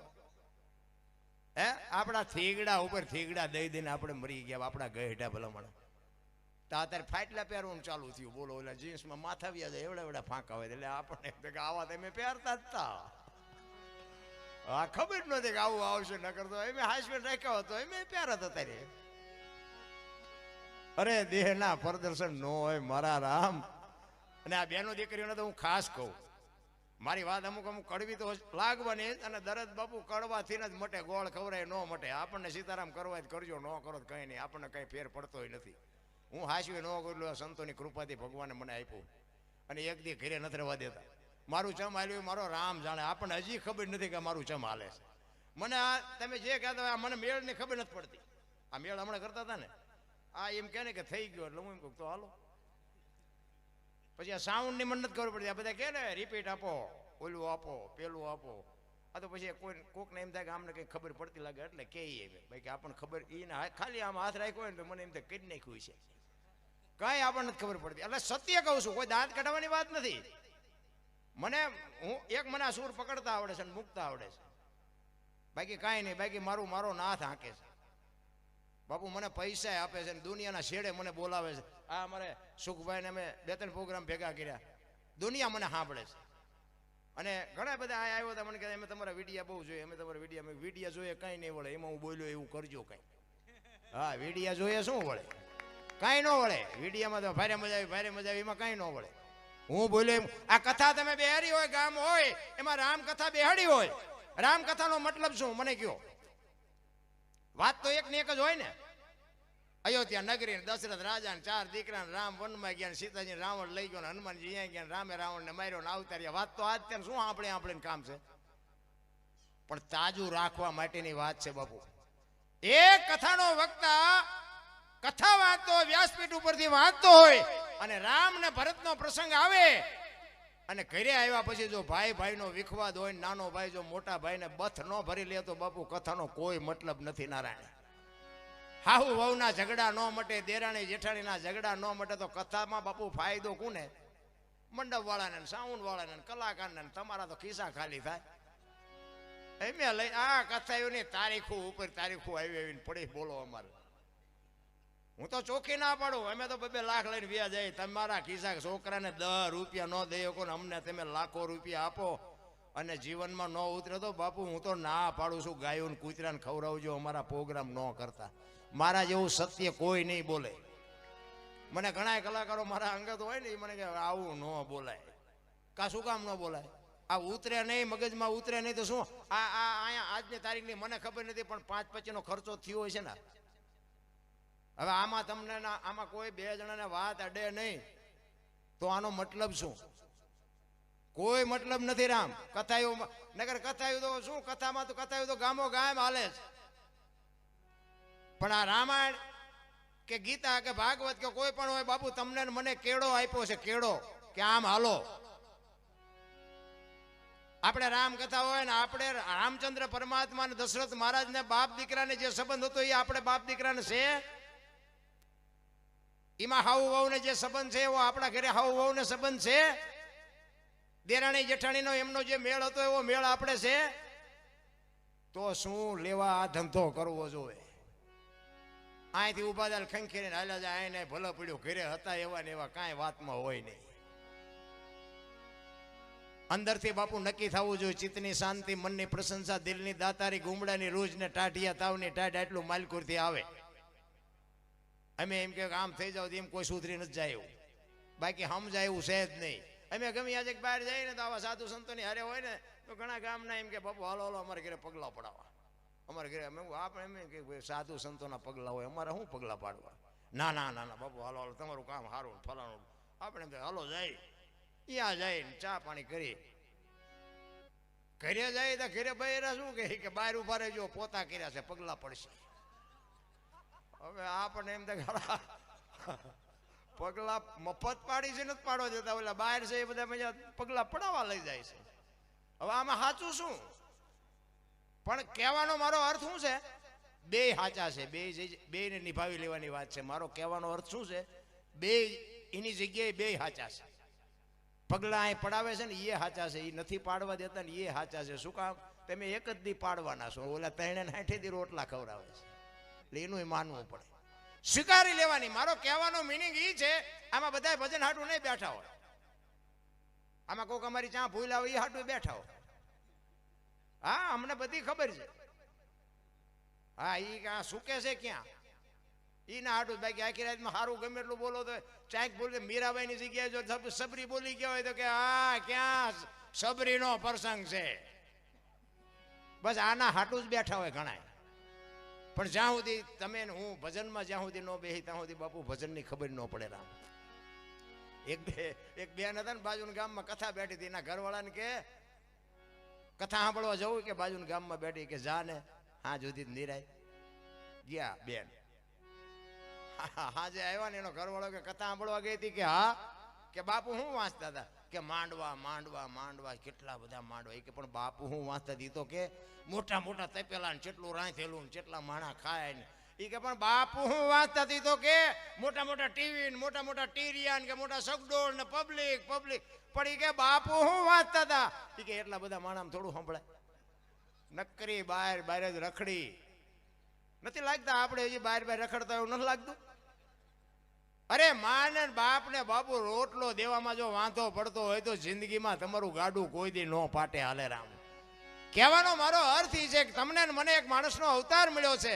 હે આપણા થીગડા ઉપર થીગડા દઈ દઈને આપણે મરી ગયા. આપણા ગહેઢા ભલામણ તો અત્યારે ફાટલા પહેરવાનું ચાલુ થયું. બોલો ઓલા જીન્સમાં માથા વ્યા જાય એવડા એવડા ફાંકા હોય એટલે આપણને આવા તમે પહેરતા જ તા. હા ખબર નથી કે આવું આવશે ન કરતો એમ હાસવેટ રાખ્યો હતો એમ પહેરત અત્યારે. અરે દેહના પ્રદર્શન નો હોય મારા રામ. અને આ બેનો દીકરીઓને તો હું ખાસ કહું, મારી વાત અમુક અમુક કડવી તો લાગવાની અને દરદ બાપુ કડવાથી જ મટે. ગોળ ખવરાય ન મટે. આપણને સીતારામ કરવા જ કરજો, ન કરો તો કંઈ નહીં. આપણને કંઈ ફેર પડતો નથી. હું હાસવી ન કરેલું સંતોની કૃપાથી ભગવાને મને આપ્યું. અને એક દી ઘરે નથી રહેવા દેતા. મારું ચમ હાલ્યું મારો રામ જાણે. આપણને હજી ખબર નથી કે મારું ચમ હાલે છે. મને આ તમે જે કહેતા હોય મને મેળની ખબર નથી પડતી. આ મેળ હમણાં કરતા હતા ને આ એમ કહે ને કે થઈ ગયો એટલે હું એમ કહું તો હાલો. પછી આ સાઉન્ડની મને નથી ખબર પડતી. આ બધા કહે ને રિપીટ આપો, ઓલું આપો, પેલું આપો. આ તો પછી કોઈ કોકને એમ થાય કે આમને કંઈ ખબર પડતી લાગે એટલે કહીએ ભાઈ કે આપણને ખબર એને ખાલી આમ હાથ રાખ્યો હોય ને તો મને એમ થાય કરી નાખ્યું છે. કાંઈ આપણને નથી ખબર પડતી. એટલે સત્ય કહું છું, કોઈ દાંત કાઢવાની વાત નથી. મને મને આ સૂર પકડતા આવડે છે અને મૂકતા આવડે છે. બાકી કાંઈ નહીં. બાકી મારો નાથ હાંકે છે બાપુ. મને પૈસા આપે છે ને દુનિયાના છેડે મને બોલાવે છે. આ અમારે સુખભાઈને અમે 2-3 પ્રોગ્રામ ભેગા કર્યા. દુનિયા મને સાંભળે છે. અને ઘણા બધા આ આવ્યો હતા મને કહે અમે તમારા વિડીયા બહુ જોઈએ, અમે તમારા વિડીયા જોઈએ. કાંઈ નહીં વળે. એમાં હું બોલ્યો એવું કરજો કાંઈ. હા વિડીયા જોઈએ શું વળે? કાંઈ ન વળે. વિડીયામાં તો ભારે મજા આવી એમાં કાંઈ ન વળે. હું બોલ્યો એમ. આ કથા તમે બેહાડી હોય, ગામ હોય એમાં રામકથા બેહાડી હોય. રામકથાનો મતલબ શું મને કયો? વાત તો એક ને એક જ હોય ને. અયોધ્યા નગરી દશરથ રાજા ને 4 દીકરા રામ વનમાં ગયા, સીતાજી રાવણ લઈ ગયો, હનુમાનજી અહીંયા ગયા, રામે રાવણ ને માર્યો ને અવતાર્યા. વાત તો આજ ત્યાં શું આપણે કામ છે. પણ તાજુ રાખવા માટેની વાત છે બાપુ. એક કથાનો વક્તા કથા વાંચતો હોય, વ્યાસપીઠ ઉપરથી વાંચતો હોય અને રામ ને ભરતનો પ્રસંગ આવે અને ઘરે આવ્યા પછી જો ભાઈ નો વિખવાદ હોય, નાનો ભાઈ જો મોટા ભાઈને બથ ન ભરી લે તો બાપુ કથાનો કોઈ મતલબ નથી. નારાયણ હાહુ વહુના ઝઘડા ન મટે, દેરાણી જેઠાણીના ઝઘડા ન મટે તો કથામાં બાપુ ફાયદો કોને? મંડપ વાળાને, સાઉન્ડ વાળાને, કલાકારને. તમારા તો ખિસ્સા ખાલી થાય. એમ લઈ આ કથાઓની તારીખો ઉપર તારીખો આવીને પડી. બોલો અમારે હું તો ચોખ્ખી ના પાડું. અમે તો 2 લાખ લઈને વ્યા જાય. તમારા ખિસ્સા છોકરાને 10 રૂપિયા ન દઈ શકો ને અમને તમે લાખો રૂપિયા આપો અને જીવનમાં ન ઉતરે તો બાપુ હું તો ના પાડું છું. ગાયોને કૂતરાને ખવડાવજો, અમારા પ્રોગ્રામ ન કરતા. મારા જેવું સત્ય કોઈ નહીં બોલે. મને ઘણા કલાકારો મારા અંગત હોય ને એ મને કે આવું ન બોલાય. કા શું કામ ન બોલાય? આ ઉતરે નહીં, મગજમાં ઉતરે નહીં તો શું? અહીંયા આજની તારીખની મને ખબર નથી પણ 5-25નો ખર્ચો થયો હોય છે ને. હવે આમાં તમને આમાં કોઈ 2 જણાને વાત અડે નહીં તો આનો મતલબ શું? કોઈ મતલબ નથી. રામ કથાયું નગર કથાયું તો શું? કથામાં તો કથાયું તો ગામો ગામ હાલે છે. પણ આ રામાયણ કે ગીતા કે ભાગવત કે કોઈ પણ હોય બાપુ તમને મને કેળો આપ્યો છે. કેળો કે આમ હાલો. આપણે રામ કથા હોય ને આપણે રામચંદ્ર પરમાત્મા ને દશરથ મહારાજ ને બાપ દીકરાને જે સંબંધ હતો એ આપણે બાપ દીકરાને છે. એમાં હાઉ વહુ ને જે સંબંધ છે એવો આપણા ઘરે હાઉ વહુ ને સંબંધ છે. દેરાણી જેઠાણીનો એમનો જે મેળ હતો એવો મેળ આપણે છે. તો શું લેવા આ ધંધો કરવો જોઈએ? અહીંથી ઉભા દાલ ખંખેરીને હાલ્યા જાય. આને ભલો પડ્યું ઘરે હતા એવા ને એવા કાંઈ વાતમાં હોય નહીં. અંદરથી બાપુ નક્કી થવું જોઈએ. ચિત્તની શાંતિ, મનની પ્રશંસા, દિલની દાતારી, ગુમડાની રૂજ ને ટાઢિયા તાવની ટાઢ આટલું માલકુરથી આવે. અમે એમ કે આમ થઈ જાવ એમ કોઈ સુધરી નથી જાય એવું. બાકી સમજાય એવું છે જ નહીં. અમે ગમે આજે બહાર જઈએ ને તો આવા સાધુ સંતોની હારે હોય ને તો ઘણા ગામના એમ કે બાપુ હાલો અમારે ઘરે પગલાં પડાવવા. અમારે ઘરે આપણે એમ કે સાધુ સંતોના પગલાં હોય, અમારે શું પગલાં પાડવા? ના ના ના ના બાપુ હાલો તમારું કામ સારું ફલાણું. આપણે એમ કે હાલો જાય ત્યાં જઈને ચા પાણી કરી ઘરે જાય તો ઘરે બૈરા શું કે બહાર ઉભા રહેજો, પોતા કર્યા છે, પગલા પડશે. હવે આપણને એમ થાય પગલા મફત પાડી છે, નથી પાડવા જતા, ઓલા બહાર છે એ બધા મજા પગલા પડાવવા લઈ જાય છે. હવે આમાં સાચું શું? પણ કહેવાનો મારો અર્થ શું છે? બે સાચા છે, બે ને નિભાવી લેવાની વાત છે. મારો કહેવાનો અર્થ શું છે? બે એની જગ્યાએ બે સાચા છે. પગલા અહીં પડાવે છે ને એ સાચા છે, એ નથી પાડવા દેતા ને એ સાચા છે. શું કામ? તમે એક જ દી પાડવાના છો, ઓલા 360 દી રોટલા ખવડાવે છે, એટલે એનું માનવું પડે, સ્વીકારી લેવાની. મારો કહેવાનો મિનિંગ એ છે, આમાં બધા ભજન હાટું નહીં બેઠા હોય, આમાં કોઈક અમારી ચા ભૂલ આવે એ હાટું બેઠા હોય. હા, અમને બધી ખબર છે. હા, એ ક્યાં સુકે છે ક્યાં એ ના હાટું. બાકી આખી રાતમાં સારું ગમે એટલું બોલો તો ચાંક બોલે. મીરાબાઈ ની જગ્યાએ જો સબરી બોલી ગયા હોય તો કે હા ક્યાં સબરીનો પ્રસંગ છે, બસ આના હાટું જ બેઠા હોય ઘણા. પણ જ્યાં સુધી તમે હું ભજનમાં જ્યાં સુધી ન બેસી ત્યાં સુધી બાપુ ભજનની ખબર ન પડે. રામ એક બેન હતા ને બાજુના ગામમાં, કથા બેઠી હતી, એના ઘરવાળાને કે કથા સાંભળવા જવું કે બાજુના ગામમાં બેઠી, કે જા ને હા જુદી નિરાય ગયા. બેન હા જે આવ્યા ને એનો ઘરવાળો કે કથા સાંભળવા ગઈ હતી, કે હા, કે બાપુ હું વાંચતા હતા, કે માંડવા માંડવા માંડવા, કેટલા બધા માંડવા. એ કે પણ બાપુ હું વાંચતા હતી તો કે મોટા મોટા તપેલા ને કેટલું રાંધેલું ને કેટલા માણા ખાય ને. એ કે પણ બાપુ હું વાંચતા હતી તો કે મોટા મોટા ટીવી ને મોટા મોટા ટીરિયા કે મોટા સગડોળ ને પબ્લિક પબ્લિક. પણ એ કે બાપુ હું વાંચતા હતા, એ કે એટલા બધા માણામાં થોડું સંભળાય, નકરી બહાર બહાર જ રખડી. નથી લાગતા આપણે હજી બહાર બહાર રખડતા એવું નથી લાગતું? અરે માં ને બાપ ને બાપુ રોટલો દેવામાં જો વાંધો પડતો હોય તો જિંદગીમાં તમારું ગાડું કોઈ દી નો પાટે હાલે. રામ કહેવાનો મારો અર્થ એ છે કે તમને મને એક માણસનો અવતાર મળ્યો છે,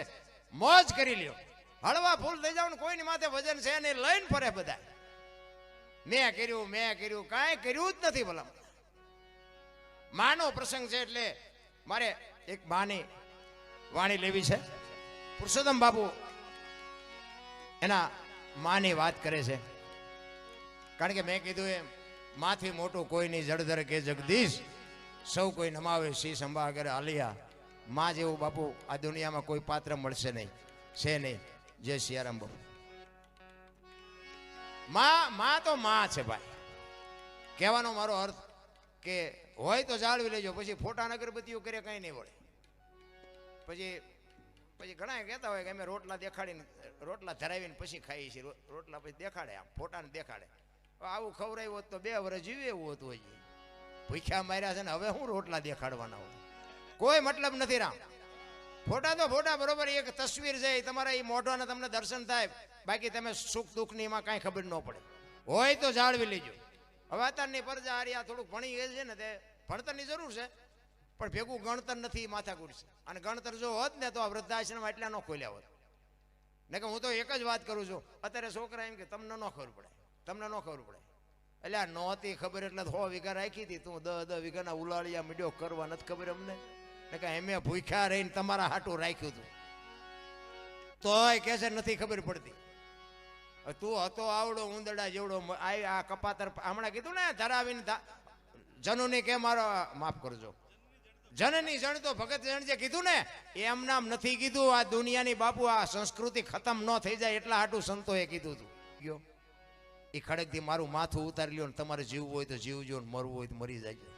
મોજ કરી લ્યો, હળવા ફૂલ થઈ જાવ ને. કોઈની માથે વજન છે ને લઈને ફરે બધા. મેં કર્યું કાંઈ કર્યું જ નથી. ભલા માનો પ્રસંગ છે એટલે મારે એક માની વાણી લેવી છે. પુરુષોત્તમ બાપુ એના માની વાત કરે છે, કારણ કે મેં કીધું એમ માથી મોટું કોઈ નહીં, જળધર કે જગદીશ સૌ કોઈ નમાવે શીશ અંબા આગળ આલિયા. માં જેવું બાપુ આ દુનિયામાં કોઈ પાત્ર મળશે નહીં, છે નહીં. જય સિયારામ બાપુ. માં તો માં છે ભાઈ. કહેવાનો મારો અર્થ કે હોય તો જાળવી લેજો, પછી ફોટા અગરબત્તીઓ કરે કઈ નહીં વળે. પછી ઘણા કહેતા હોય કે અમે રોટલા દેખાડીને રોટલા ધરાવીને પછી ખાઈએ છીએ, રોટલા પછી દેખાડે, આમ ફોટાને દેખાડે. આવું ખવડાવ્યું હોત તો 2 વર્ષ જીવે એવું હતું. હજી ભૂખ્યા માર્યા છે ને હવે હું રોટલા દેખાડવાના હોય, કોઈ મતલબ નથી. રામ ફોટા તો ફોટા બરોબર, એક તસવીર છે, તમારા એ મોઢાને તમને દર્શન થાય, બાકી તમે સુખ દુઃખની એમાં કાંઈ ખબર ન પડે. હોય તો જાળવી લેજો. હવે અત્યારની પ્રજા હારી થોડુંક ભણી ગયેલ છે ને, તે ભણતરની જરૂર છે પણ ભેગું ગણતર નથી, માથાકૂટ છે. અને ગણતર જો હોત ને તો આ વૃદ્ધાશ્રમ એટલા ન ખોલ્યા હોત. ને કે હું તો એક જ વાત કરું છું, અત્યારે છોકરા એમ કે તમને ન ખબર પડે, તમને ન ખબર પડે. એટલે આ નહોતી ખબર એટલે 100 વીઘા રાખી હતી, તું 10 વીઘાના ઉલાળિયા મીડિયો કરવા નથી ખબર અમને. ને કે એમે ભૂખ્યા રહીને તમારા હાટું રાખ્યું હતું, તોય કે છે નથી ખબર પડતી. તું હતો આવડો ઉંદરડા જેવડો, આ કપાતર હમણાં કીધું ને ધરાવીને જનુની કે મારો માફ કરજો, જનની જણ તો ભગત જણ જે કીધું ને એમ નામ નથી કીધું. આ દુનિયાની બાપુ આ સંસ્કૃતિ ખતમ ન થઈ જાય એટલા હાટું સંતોએ કીધું હતું. ગયો એ ખડકથી મારું માથું ઉતારી લ્યો ને તમારે જીવવું હોય તો જીવજો ને મરવું હોય તો મરી જાય.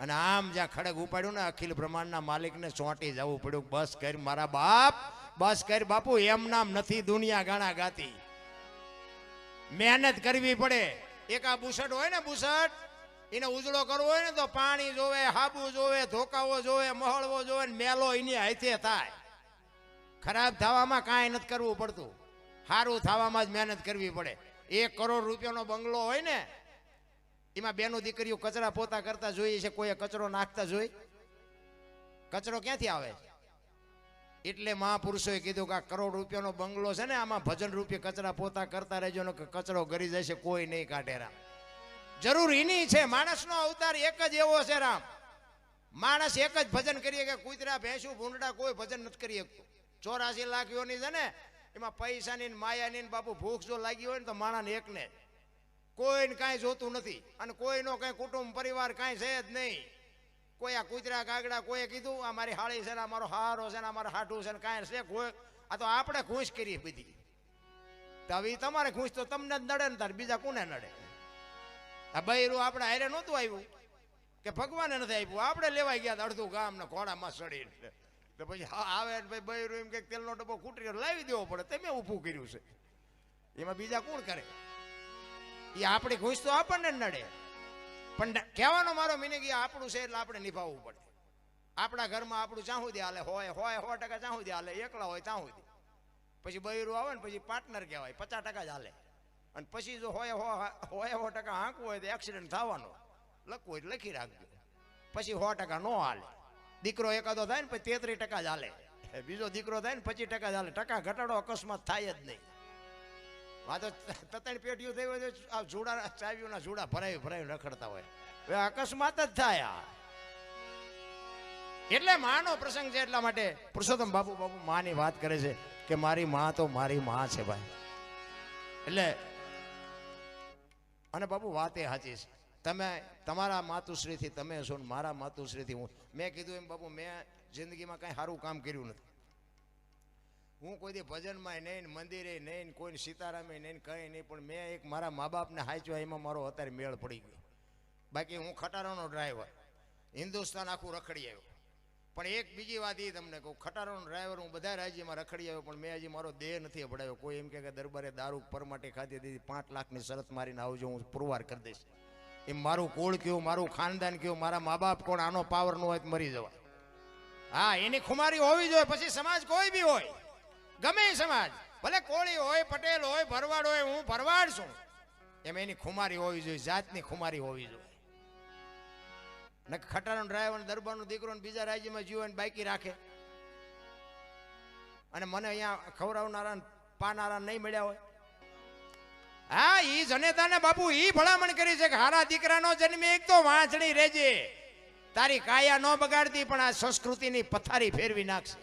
અને આમ જ્યાં ખડક ઉપાડ્યું ને અખિલ બ્રહ્માંડના માલિકને ચોંટી જવું પડ્યું. બસ કર મારા બાપ, બસ કર બાપુ, એમ નામ નથી દુનિયા ગાણા ગાતી, મહેનત કરવી પડે. એક આ બુસટ હોય ને, બુસટ એને ઉજળો કરવો હોય ને તો પાણી જોવે, હાબુ જોવે, ધોકાવો જોવે, મહળવો જોવે ને મેલો એની હાથે થાય. ખરાબ થવામાં કાંઈ નથી કરવું પડતું, સારું થવામાં જ મહેનત કરવી પડે. 1 કરોડ રૂપિયાનો બંગલો હોય ને એમાં બેનો દીકરીઓ કચરા પોતા કરતા જોઈએ છે, કોઈ કચરો નાખતા જોઈ? કચરો ક્યાંથી આવે? એટલે મહાપુરુષોએ કીધું કે આ 1 કરોડ રૂપિયાનો બંગલો છે ને, આમાં ભજન રૂપિયા કચરા પોતા કરતા રહેજો ને કચરો ગરી જશે, કોઈ નહીં કાઢે. રામ જરૂર એની છે, માણસનો અવતાર એક જ એવો છે. રામ માણસ એક જ ભજન કરીએ કે કૂતરા ભેંસું ભૂંડડા કોઈ ભજન નથી કરી શકતું. 84 લાખ યોની છે ને, એમાં પૈસાની માયાની બાપુ ભૂખ જો લાગી હોય ને તો માણાને એકને, કોઈને કાંઈ જોતું નથી. અને કોઈનો કાંઈ કુટુંબ પરિવાર કાંઈ છે જ નહીં, કોઈ આ કૂતરા કાગડા કોઈએ કીધું આ મારી હાળી છે ને આ મારો હારો છે ને આ મારા હાઠું છે ને કાંઈ છે કોઈ આ તો આપણે ખુશ કરીએ બધી. તો હવે તમારે ખુશ તો તમને જ નડે ને તાર બીજા કોને નડે? આ બૈરું આપણે હારે નહોતું આવ્યું કે ભગવાને નથી આપ્યું, આપણે લેવાઈ ગયા અડધું ગામ ને ઘોડામાં ચડીને. તો પછી આવે ભાઈ બૈરું એમ કે તેલનો ડબ્બો ખૂટી લાવી દેવો પડે, તમે ઊભું કર્યું છે, એમાં બીજા કોણ કરે? એ આપણી ખુશ તો આપણને નડે. પણ કહેવાનો મારો મિનિંગ એ આપણું છે એટલે આપણે નિભાવવું પડે. આપણા ઘરમાં આપણું ચાહું દે હાલે હોય 100% ચાહું દે હાલે, એકલા હોય ચાહું દે. પછી બૈરું આવે ને પછી પાર્ટનર કહેવાય 50% જ હાલે. અને પછી જો હોય 100% હાંકવું હોય તો એક્સિડન્ટ થવાનો, લખવું હોય લખી રાખજો. પછી 100% ન હાલે. દીકરો એકાદો થાય ને પછી 33% જ હાલે, બીજો દીકરો થાય ને 25% જ હાલે. ટકા ઘટાડો અકસ્માત થાય જ નહીં. આ તો તતણ પેટીઓ થઈ હોય તો આ જોડા ચાવીઓના જોડા ભરાવી રખડતા હોય, હવે અકસ્માત જ થાય. એટલે માનો પ્રસંગ છે એટલા માટે પુરુષોત્તમ બાપુ માની વાત કરે છે કે મારી માં તો મારી માં છે ભાઈ. એટલે અને બાપુ વાત એ સાચી છે. તમે તમારા માતુશ્રીથી તમે છો ને મારા માતુશ્રીથી હું. મેં કીધું એમ બાપુ મેં જિંદગીમાં કાંઈ સારું કામ કર્યું નથી. હું કોઈ દી ભજનમાં નહીં, મંદિરે નહીં, કોઈ સીતારામે નહીં, કંઈ નહીં. પણ મેં એક મારા મા બાપને હાચ્યો, એમાં મારો અત્યારે મેળ પડી ગયો. બાકી હું ખટારાનો ડ્રાઈવર, હિન્દુસ્તાન આખું રખડી આવ્યો. પણ એક બીજી વાત એ તમને કહું, ખટારાનો ડ્રાઈવર હું બધા રાજ્યમાં રખડી આવ્યો, પણ મેં હજી મારો દેહ નથી અપડાવ્યો. કોઈ એમ કે દરબારે દારૂ પરમાટી ખાધી દીધી, 5 લાખની શરત મારીને આવજો, હું પુરવાર કરી દઈશ. એમ મારું કુળ કયું, મારું ખાનદાન કયું, મારા મા બાપ કોણ, આનો પાવર ન હોય તો મરી જવાય. હા, એની ખુમારી હોવી જોઈએ. પછી સમાજ કોઈ બી હોય, ગમે સમાજ, ભલે કોળી હોય, પટેલ હોય, ભરવાડ હોય, હું ભરવાડ છું, એમ એની ખુમારી હોવી જોઈએ, જાતની ખુમારી હોવી જોઈએ. ને ખટારાનો ડ્રાઈવર દરબારનો દીકરો બીજા રાજ્યમાં જીવો ને બાકી રાખે, અને મને અહીંયા ખવડાવનારા પાનારા નહીં મળ્યા હોય. હા, ઈ જનેતાને બાપુ ઈ ભલામણ કરી છે કે હારા દીકરાનો જન્મે એક તો વાંચણી રહેજે, તારી કાયા ન બગાડતી પણ આ સંસ્કૃતિની પથારી ફેરવી નાખશે.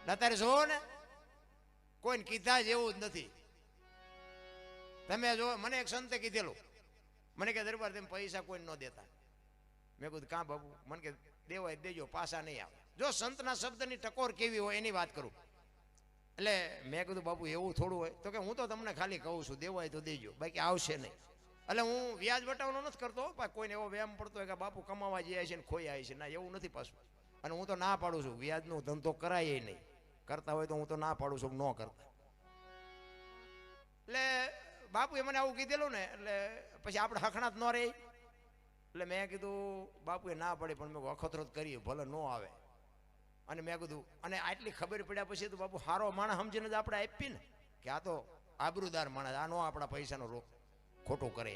અત્યારે જોવો ને કોઈને કીધા જેવું જ નથી. તમે જો, મને એક સંતે કીધેલું, મને કે દરબાર તેમ પૈસા કોઈ ન દેતા. મેં કીધું કાં બાબુ? મને કે દેવાય દેજો, પાછા નહીં આવે. જો સંતના શબ્દની ટકોર કેવી હોય એની વાત કરું. એટલે મેં કીધું બાપુ એવું થોડું હોય? તો કે હું તો તમને ખાલી કહું છું, દેવાય તો દેજો, બાકી આવશે નહીં. એટલે હું વ્યાજ વટાવવાનો નથી કરતો, કોઈને એવો વ્યાયામ પડતો હોય કે બાપુ કમાવા જાય છે ને ખોઈ આવે છે, ના એવું નથી પાછું. અને હું તો ના પાડું છું, વ્યાજનો ધંધો કરાય નહીં. કરતા હોય તો હું તો ના પાડું છું, ન કરતા. એટલે બાપુએ મને આવું કીધેલું ને, એટલે પછી આપણે હખણાત ન રહે. એટલે મેં કીધું બાપુએ ના પડે, પણ મેં અખતરો કરીએ, ભલે ન આવે. અને મેં કીધું, અને આટલી ખબર પડ્યા પછી તો બાપુ હારો માણસ સમજીને જ આપણે આપી ને, કે આ તો આબરૂદાર માણસ, આ નો આપણા પૈસાનો ખોટું કરે.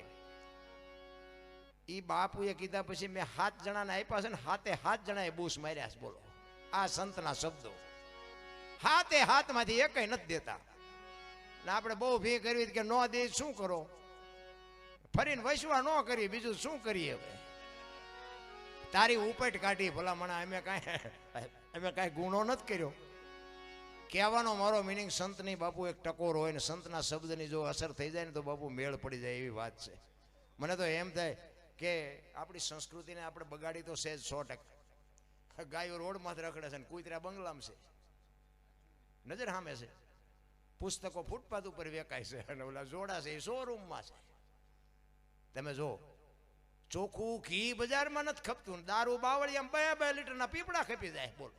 એ બાપુએ કીધા પછી મેં 7 જણાને આપ્યા છે ને, 7 જણાએ બૂસ માર્યા છે. બોલો, આ સંતના શબ્દો. 7 માંથી એકય નથી દેતા. ને આપણે બહુ ભી કરવી કે ન દે શું કરો, ફરીને વસવા ન કરીએ, બીજું શું કરીએ? હવે તારી ઉપેટ કાઢી ભલામણા, અમે કાંઈ ગુનો નથી કર્યો. કહેવાનો મારો મિનિંગ સંતની બાપુ એક ટકોર હોય ને સંતના શબ્દની જો અસર થઈ જાય ને તો બાપુ મેળ પડી જાય એવી વાત છે. મને તો એમ થાય કે આપણી સંસ્કૃતિને આપણે બગાડી તો સહેજ 100%. ગાયો રોડમાં જ રખડે છે ને કૂતરા બંગલામાં છે, નજર સામે છે. પુસ્તકો ફૂટપાથ ઉપર વેચાય છે, અને ઓલા જોડા છે એ શોરૂમમાં છે. તમે જો, ચોખ્ખું ઘી બજારમાં નથી ખપતું, દારૂ બાવળિયામાં 2 લીટરના પીપળા ખપી જાય. બોલો,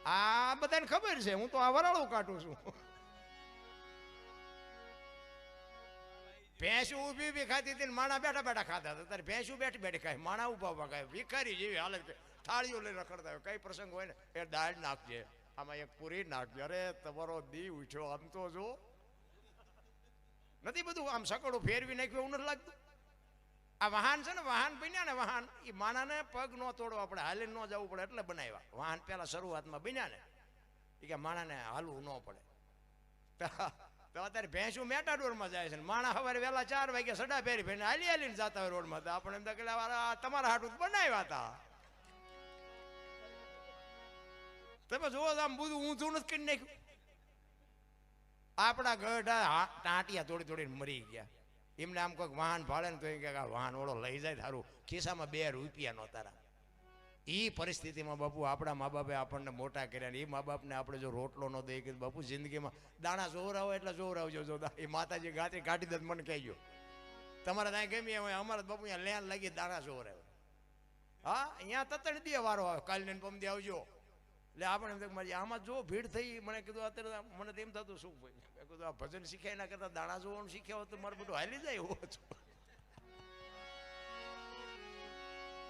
આ બધાને ખબર છે, હું તો આ વરાળું કાઢું છું. ભેંસું ઊભી ઊભી ખાતી હતી, માણા બેઠા બેઠા ખાતા હતા. ત્યારે ભેંસું બેઠી બેઠી ખાય, માણા ઉભા ઉભા ખાય. ભિખારી જેવી હાલત, થાળીઓ લઈ રખડતા હોય. કઈ પ્રસંગ હોય ને એ દાળ નાખજે, આમાં એક પૂરી નાખજે. અરે તમારો દી ઉઠ્યો, આમ તો જો નથી બધું આમ સકડું ફેરવી નાખ્યું એવું નથી લાગતું. આ વાહન છે ને, વાહન બન્યા ને, વાહન એ માણાને પગ ન તોડવા પડે, હાલીને ન જવું પડે એટલે બનાવ્યા. વાહન પેલા શરૂઆતમાં બન્યા ને એ કે માણાને હાલવું ન પડે. તો અત્યારે ભેંસું મેટાડોરમાં જાય છે, માણા સવારે વહેલા 4 વાગે સડા ફેરી ફેરીને હાલી હાલીને જતા હોય રોડમાં. તો આપણે એમ કે તમારા હાટું બનાવ્યા હતા. તમે જોવો આમ બધું ઊંધું નથી કરી નાખ્યું. આપણા ગઢા ટાંટિયા તોડી તોડીને મરી ગયા. એમને આમ કોઈક વાહન ભાડે ને તો એ કે વાહન ઓળો લઈ જાય, તારું ખિસ્સામાં 2 રૂપિયા નો તારા. એ પરિસ્થિતિમાં બાપુ આપણા મા બાપે આપણને મોટા કર્યા ને એ મા બાપને આપણે જો રોટલો ન દઈએ કે બાપુ જિંદગીમાં દાણા જોવરાવો એટલે જોવરાવજો જો એ માતાજી ગાતે કાઢી દે મને કહેજો તમારે ત્યાં ગમી હોય અમારા બાપુ અહીંયા લેન લાગી દાણા જોવરાવે હા અહીંયા તતણ દે વારો આવે કાલને પમદી આવજો એટલે આપણે મારી આમાં જો ભીડ થઈ મને કીધું અત્યારે મને તેમ થતું શું ભાઈ મેં કીધું આ ભજન શીખાય એના કરતા દાણા જોવાનું શીખ્યા હોત તો મારું બધું હાલી જાય એવો છો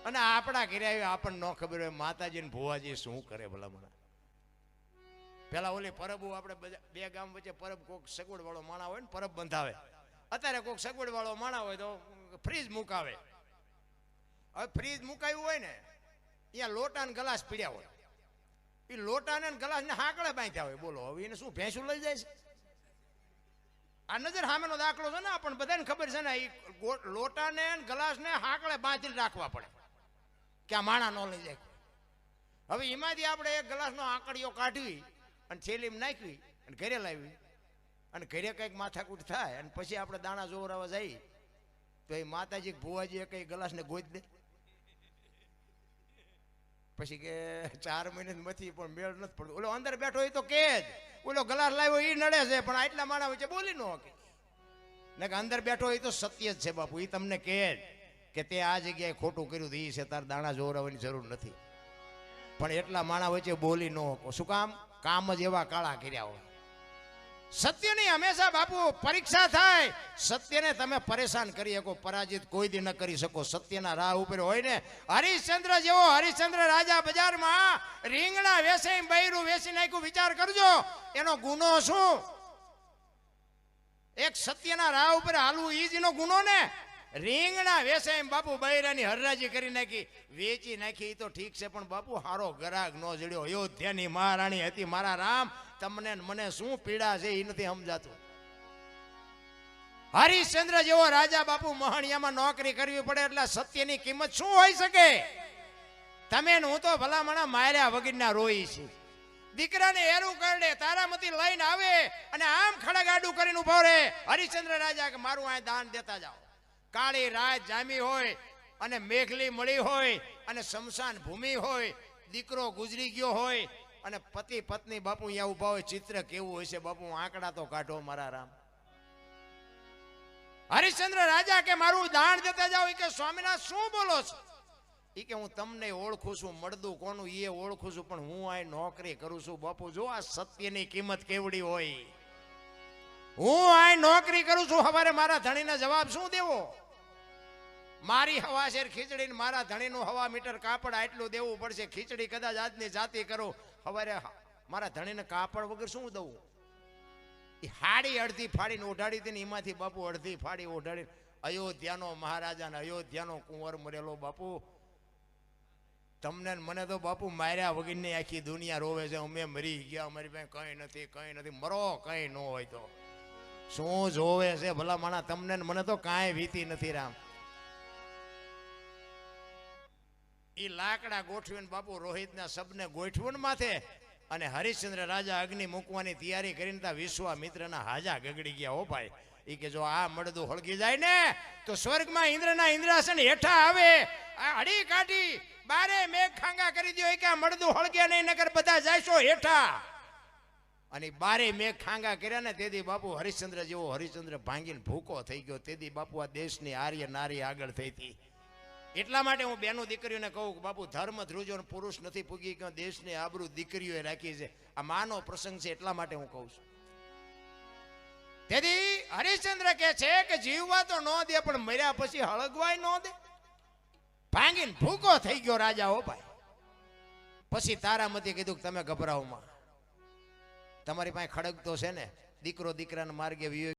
અને આપણા ઘરે આવ્યા આપણને ન ખબર હોય માતાજી ને ભુવાજી શું કરે ભલા મને પેલા ઓલી પરબો આપણે બે ગામ વચ્ચે પરબ કોઈક સગવડ વાળો માણા હોય ને પરબ બંધાવે અત્યારે કોઈક સગવડ વાળો માણા હોય તો ફ્રીજ મુકાવે હવે ફ્રીજ મુકાયું હોય ને અહીંયા લોટા ને ગ્લાસ પીડ્યા હોય એ લોટા ને ગ્લાસ ને હાકડે બાંધ્યા હોય બોલો હવે એને શું ભેંસું લઈ જાય છે આ નજર સામેનો દાખલો છે ને આપણને બધાને ખબર છે ને એ લોટા ને ગ્લાસ ને હાકડે બાંધી રાખવા પડે કે આ માણા ન લઈ જાય હવે એમાંથી આપણે એક ગ્લાસનો આંકડીઓ કાઢવી અને થેલીમાં નાખવી અને ઘરે લાવી અને ઘરે કંઈક માથાકૂટ થાય અને પછી આપણે દાણા જોવરાવા જઈએ તો એ માતાજી ભુવાજી કઈ ગ્લાસને ગોઈ દે પછી કે 4 મહિને મથી પણ મેળ નથી પડતો ઓલો અંદર બેઠો હોય તો કે જ ઓલો ગ્લાસ લાવ્યો એ નડે છે પણ આટલા માણા વચ્ચે બોલી ન શકે ને કે અંદર બેઠો હોય તો સત્ય જ છે બાપુ એ તમને કહે જ કે તે આ જગ્યાએ ખોટું કર્યું તો એ છે તાર દાણા જોવરાવાની જરૂર નથી પણ એટલા માણા વચ્ચે બોલી ન શકો શું કામ જ એવા કાળા કર્યા હોય સત્યની હંમેશા બાપુ પરીક્ષા થાય સત્યને તમે પરેશાન કરી શકો પરાજિત કોઈ દી ન કરી શકો સત્યના રાહ ઉપર હોય ને હરિશ્ચંદ્ર જેવો હરિશ્ચંદ્ર રાજા બજારમાં રીંગણા વેસે બૈરું વેસી નાખ્યું વિચાર કરજો એનો ગુનો શું એક સત્યના રાહ ઉપર હાલવું ઈ જ એનો ગુનો ને રીંગણા વેસે બાપુ બૈરાની હરરાજી કરી નાખી વેચી નાખી તો ઠીક છે પણ બાપુ હારો ગરાગ નો જડ્યો અયોધ્યાની મહારાણી હતી મારા રામ તમને મને શું પીડા છે એ નથી સમજાતું હરિશ્ચંદ્ર જેવો રાજા બાપુ મહણિયામાં નોકરી કરવી પડે એટલે સત્યની કિંમત શું હોઈ શકે તમે હું તો ભલામણા માર્યા વગરના રોઈ છે દીકરાને એરું કરડે તારામતી લઈને આવે અને આમ ખડગાડું કરીને ઉભો રહે હરિશ્ચંદ્ર રાજા કે મારું આ દાન દેતા જાઓ કાળી રાત જામી હોય અને મેઘલી મળી હોય અને શમશાન ભૂમિ હોય દીકરો ગુજરી ગયો હોય અને પતિ પત્ની બાપુ અહીંયા ઉભા હોય ચિત્ર કેવું હોય છે બાપુ આંકડા તો કાઢો મારા રામ હરિશ્ચંદ્ર રાજા કે મારું દાન દેતા જાઓ કે સ્વામિનાથ શું બોલો છો એ કે હું તમને ઓળખું છું મળદું કોનું એ ઓળખું છું પણ હું આ નોકરી કરું છું બાપુ જો આ સત્યની કિંમત કેવડી હોય હું આ નોકરી કરું છું હવારે મારા ધણીને જવાબ શું દેવો મારી હવા શેર ખીચડી મારા ધણીનું હવા મીટર કાપડ આટલું દેવું પડશે ખીચડી કદાચ આજની જાતિ કરો હવારે મારા ધણીને કાપડ વગર શું દઉં એ હાડી અડધી ફાડીને ઓઢાડી હતી ને એમાંથી બાપુ અડધી ફાડી ઓઢાડી અયોધ્યાનો મહારાજા ને અયોધ્યાનો કુંવર મરેલો બાપુ તમને મને તો બાપુ માર્યા વગરની આખી દુનિયા રોવે છે અમે મરી ગયા અમારી પાસે કઈ નથી મરો કઈ ન હોય તો શું જોવે છે ભલા માણા તમને મને તો કાંઈ વીતી નથી રામ એ લાકડા ગોઠવીને બાપુ રોહિતના શબને ગોઠવણ માથે અને હરિશ્ચંદ્ર રાજા અગ્નિ મૂકવાની તૈયારી કરીને તા વિશ્વામિત્રના હાજા ગગડી ગયા હો ભાઈ એ કે જો આ મળદું હળગી જાય ને તો સ્વર્ગમાં ઇન્દ્રના ઇન્દ્રાસન હેઠા આવે આ હડી કાઢી બારે મેઘ ખાંગા કરી દો કે આ મળદું હળગે નહીં નગર બધા જાયશો હેઠા અને બારે મેઘ ખાંગા કર્યા ને તેથી બાપુ હરિશ્ચંદ્ર જેવો હરિશ્ચંદ્ર ભાંગીને ભૂકો થઈ ગયો તેથી બાપુ આ દેશની આર્ય નારી આગળ થઈ હતી એટલા માટે હું બેનો દીકરીઓને કહું કે બાપુ ધર્મ ધ્રુજો પુરુષ નથી પૂગી કે દેશની આબરૂ દીકરીઓએ રાખી છે આ માનો પ્રસંગ છે એટલા માટે હું કહું છું તેથી હરિશ્ચંદ્ર કહે છે કે જીવવા તો ન દે પણ મર્યા પછી હળગવાય ન દે ભાંગીને ભૂકો થઈ ગયો રાજા હો ભાઈ પછી તારામતી કીધું કે તમે ગભરાવમાં તમારી પાસે ખડગ તો છે ને દીકરો દીકરાના માર્ગે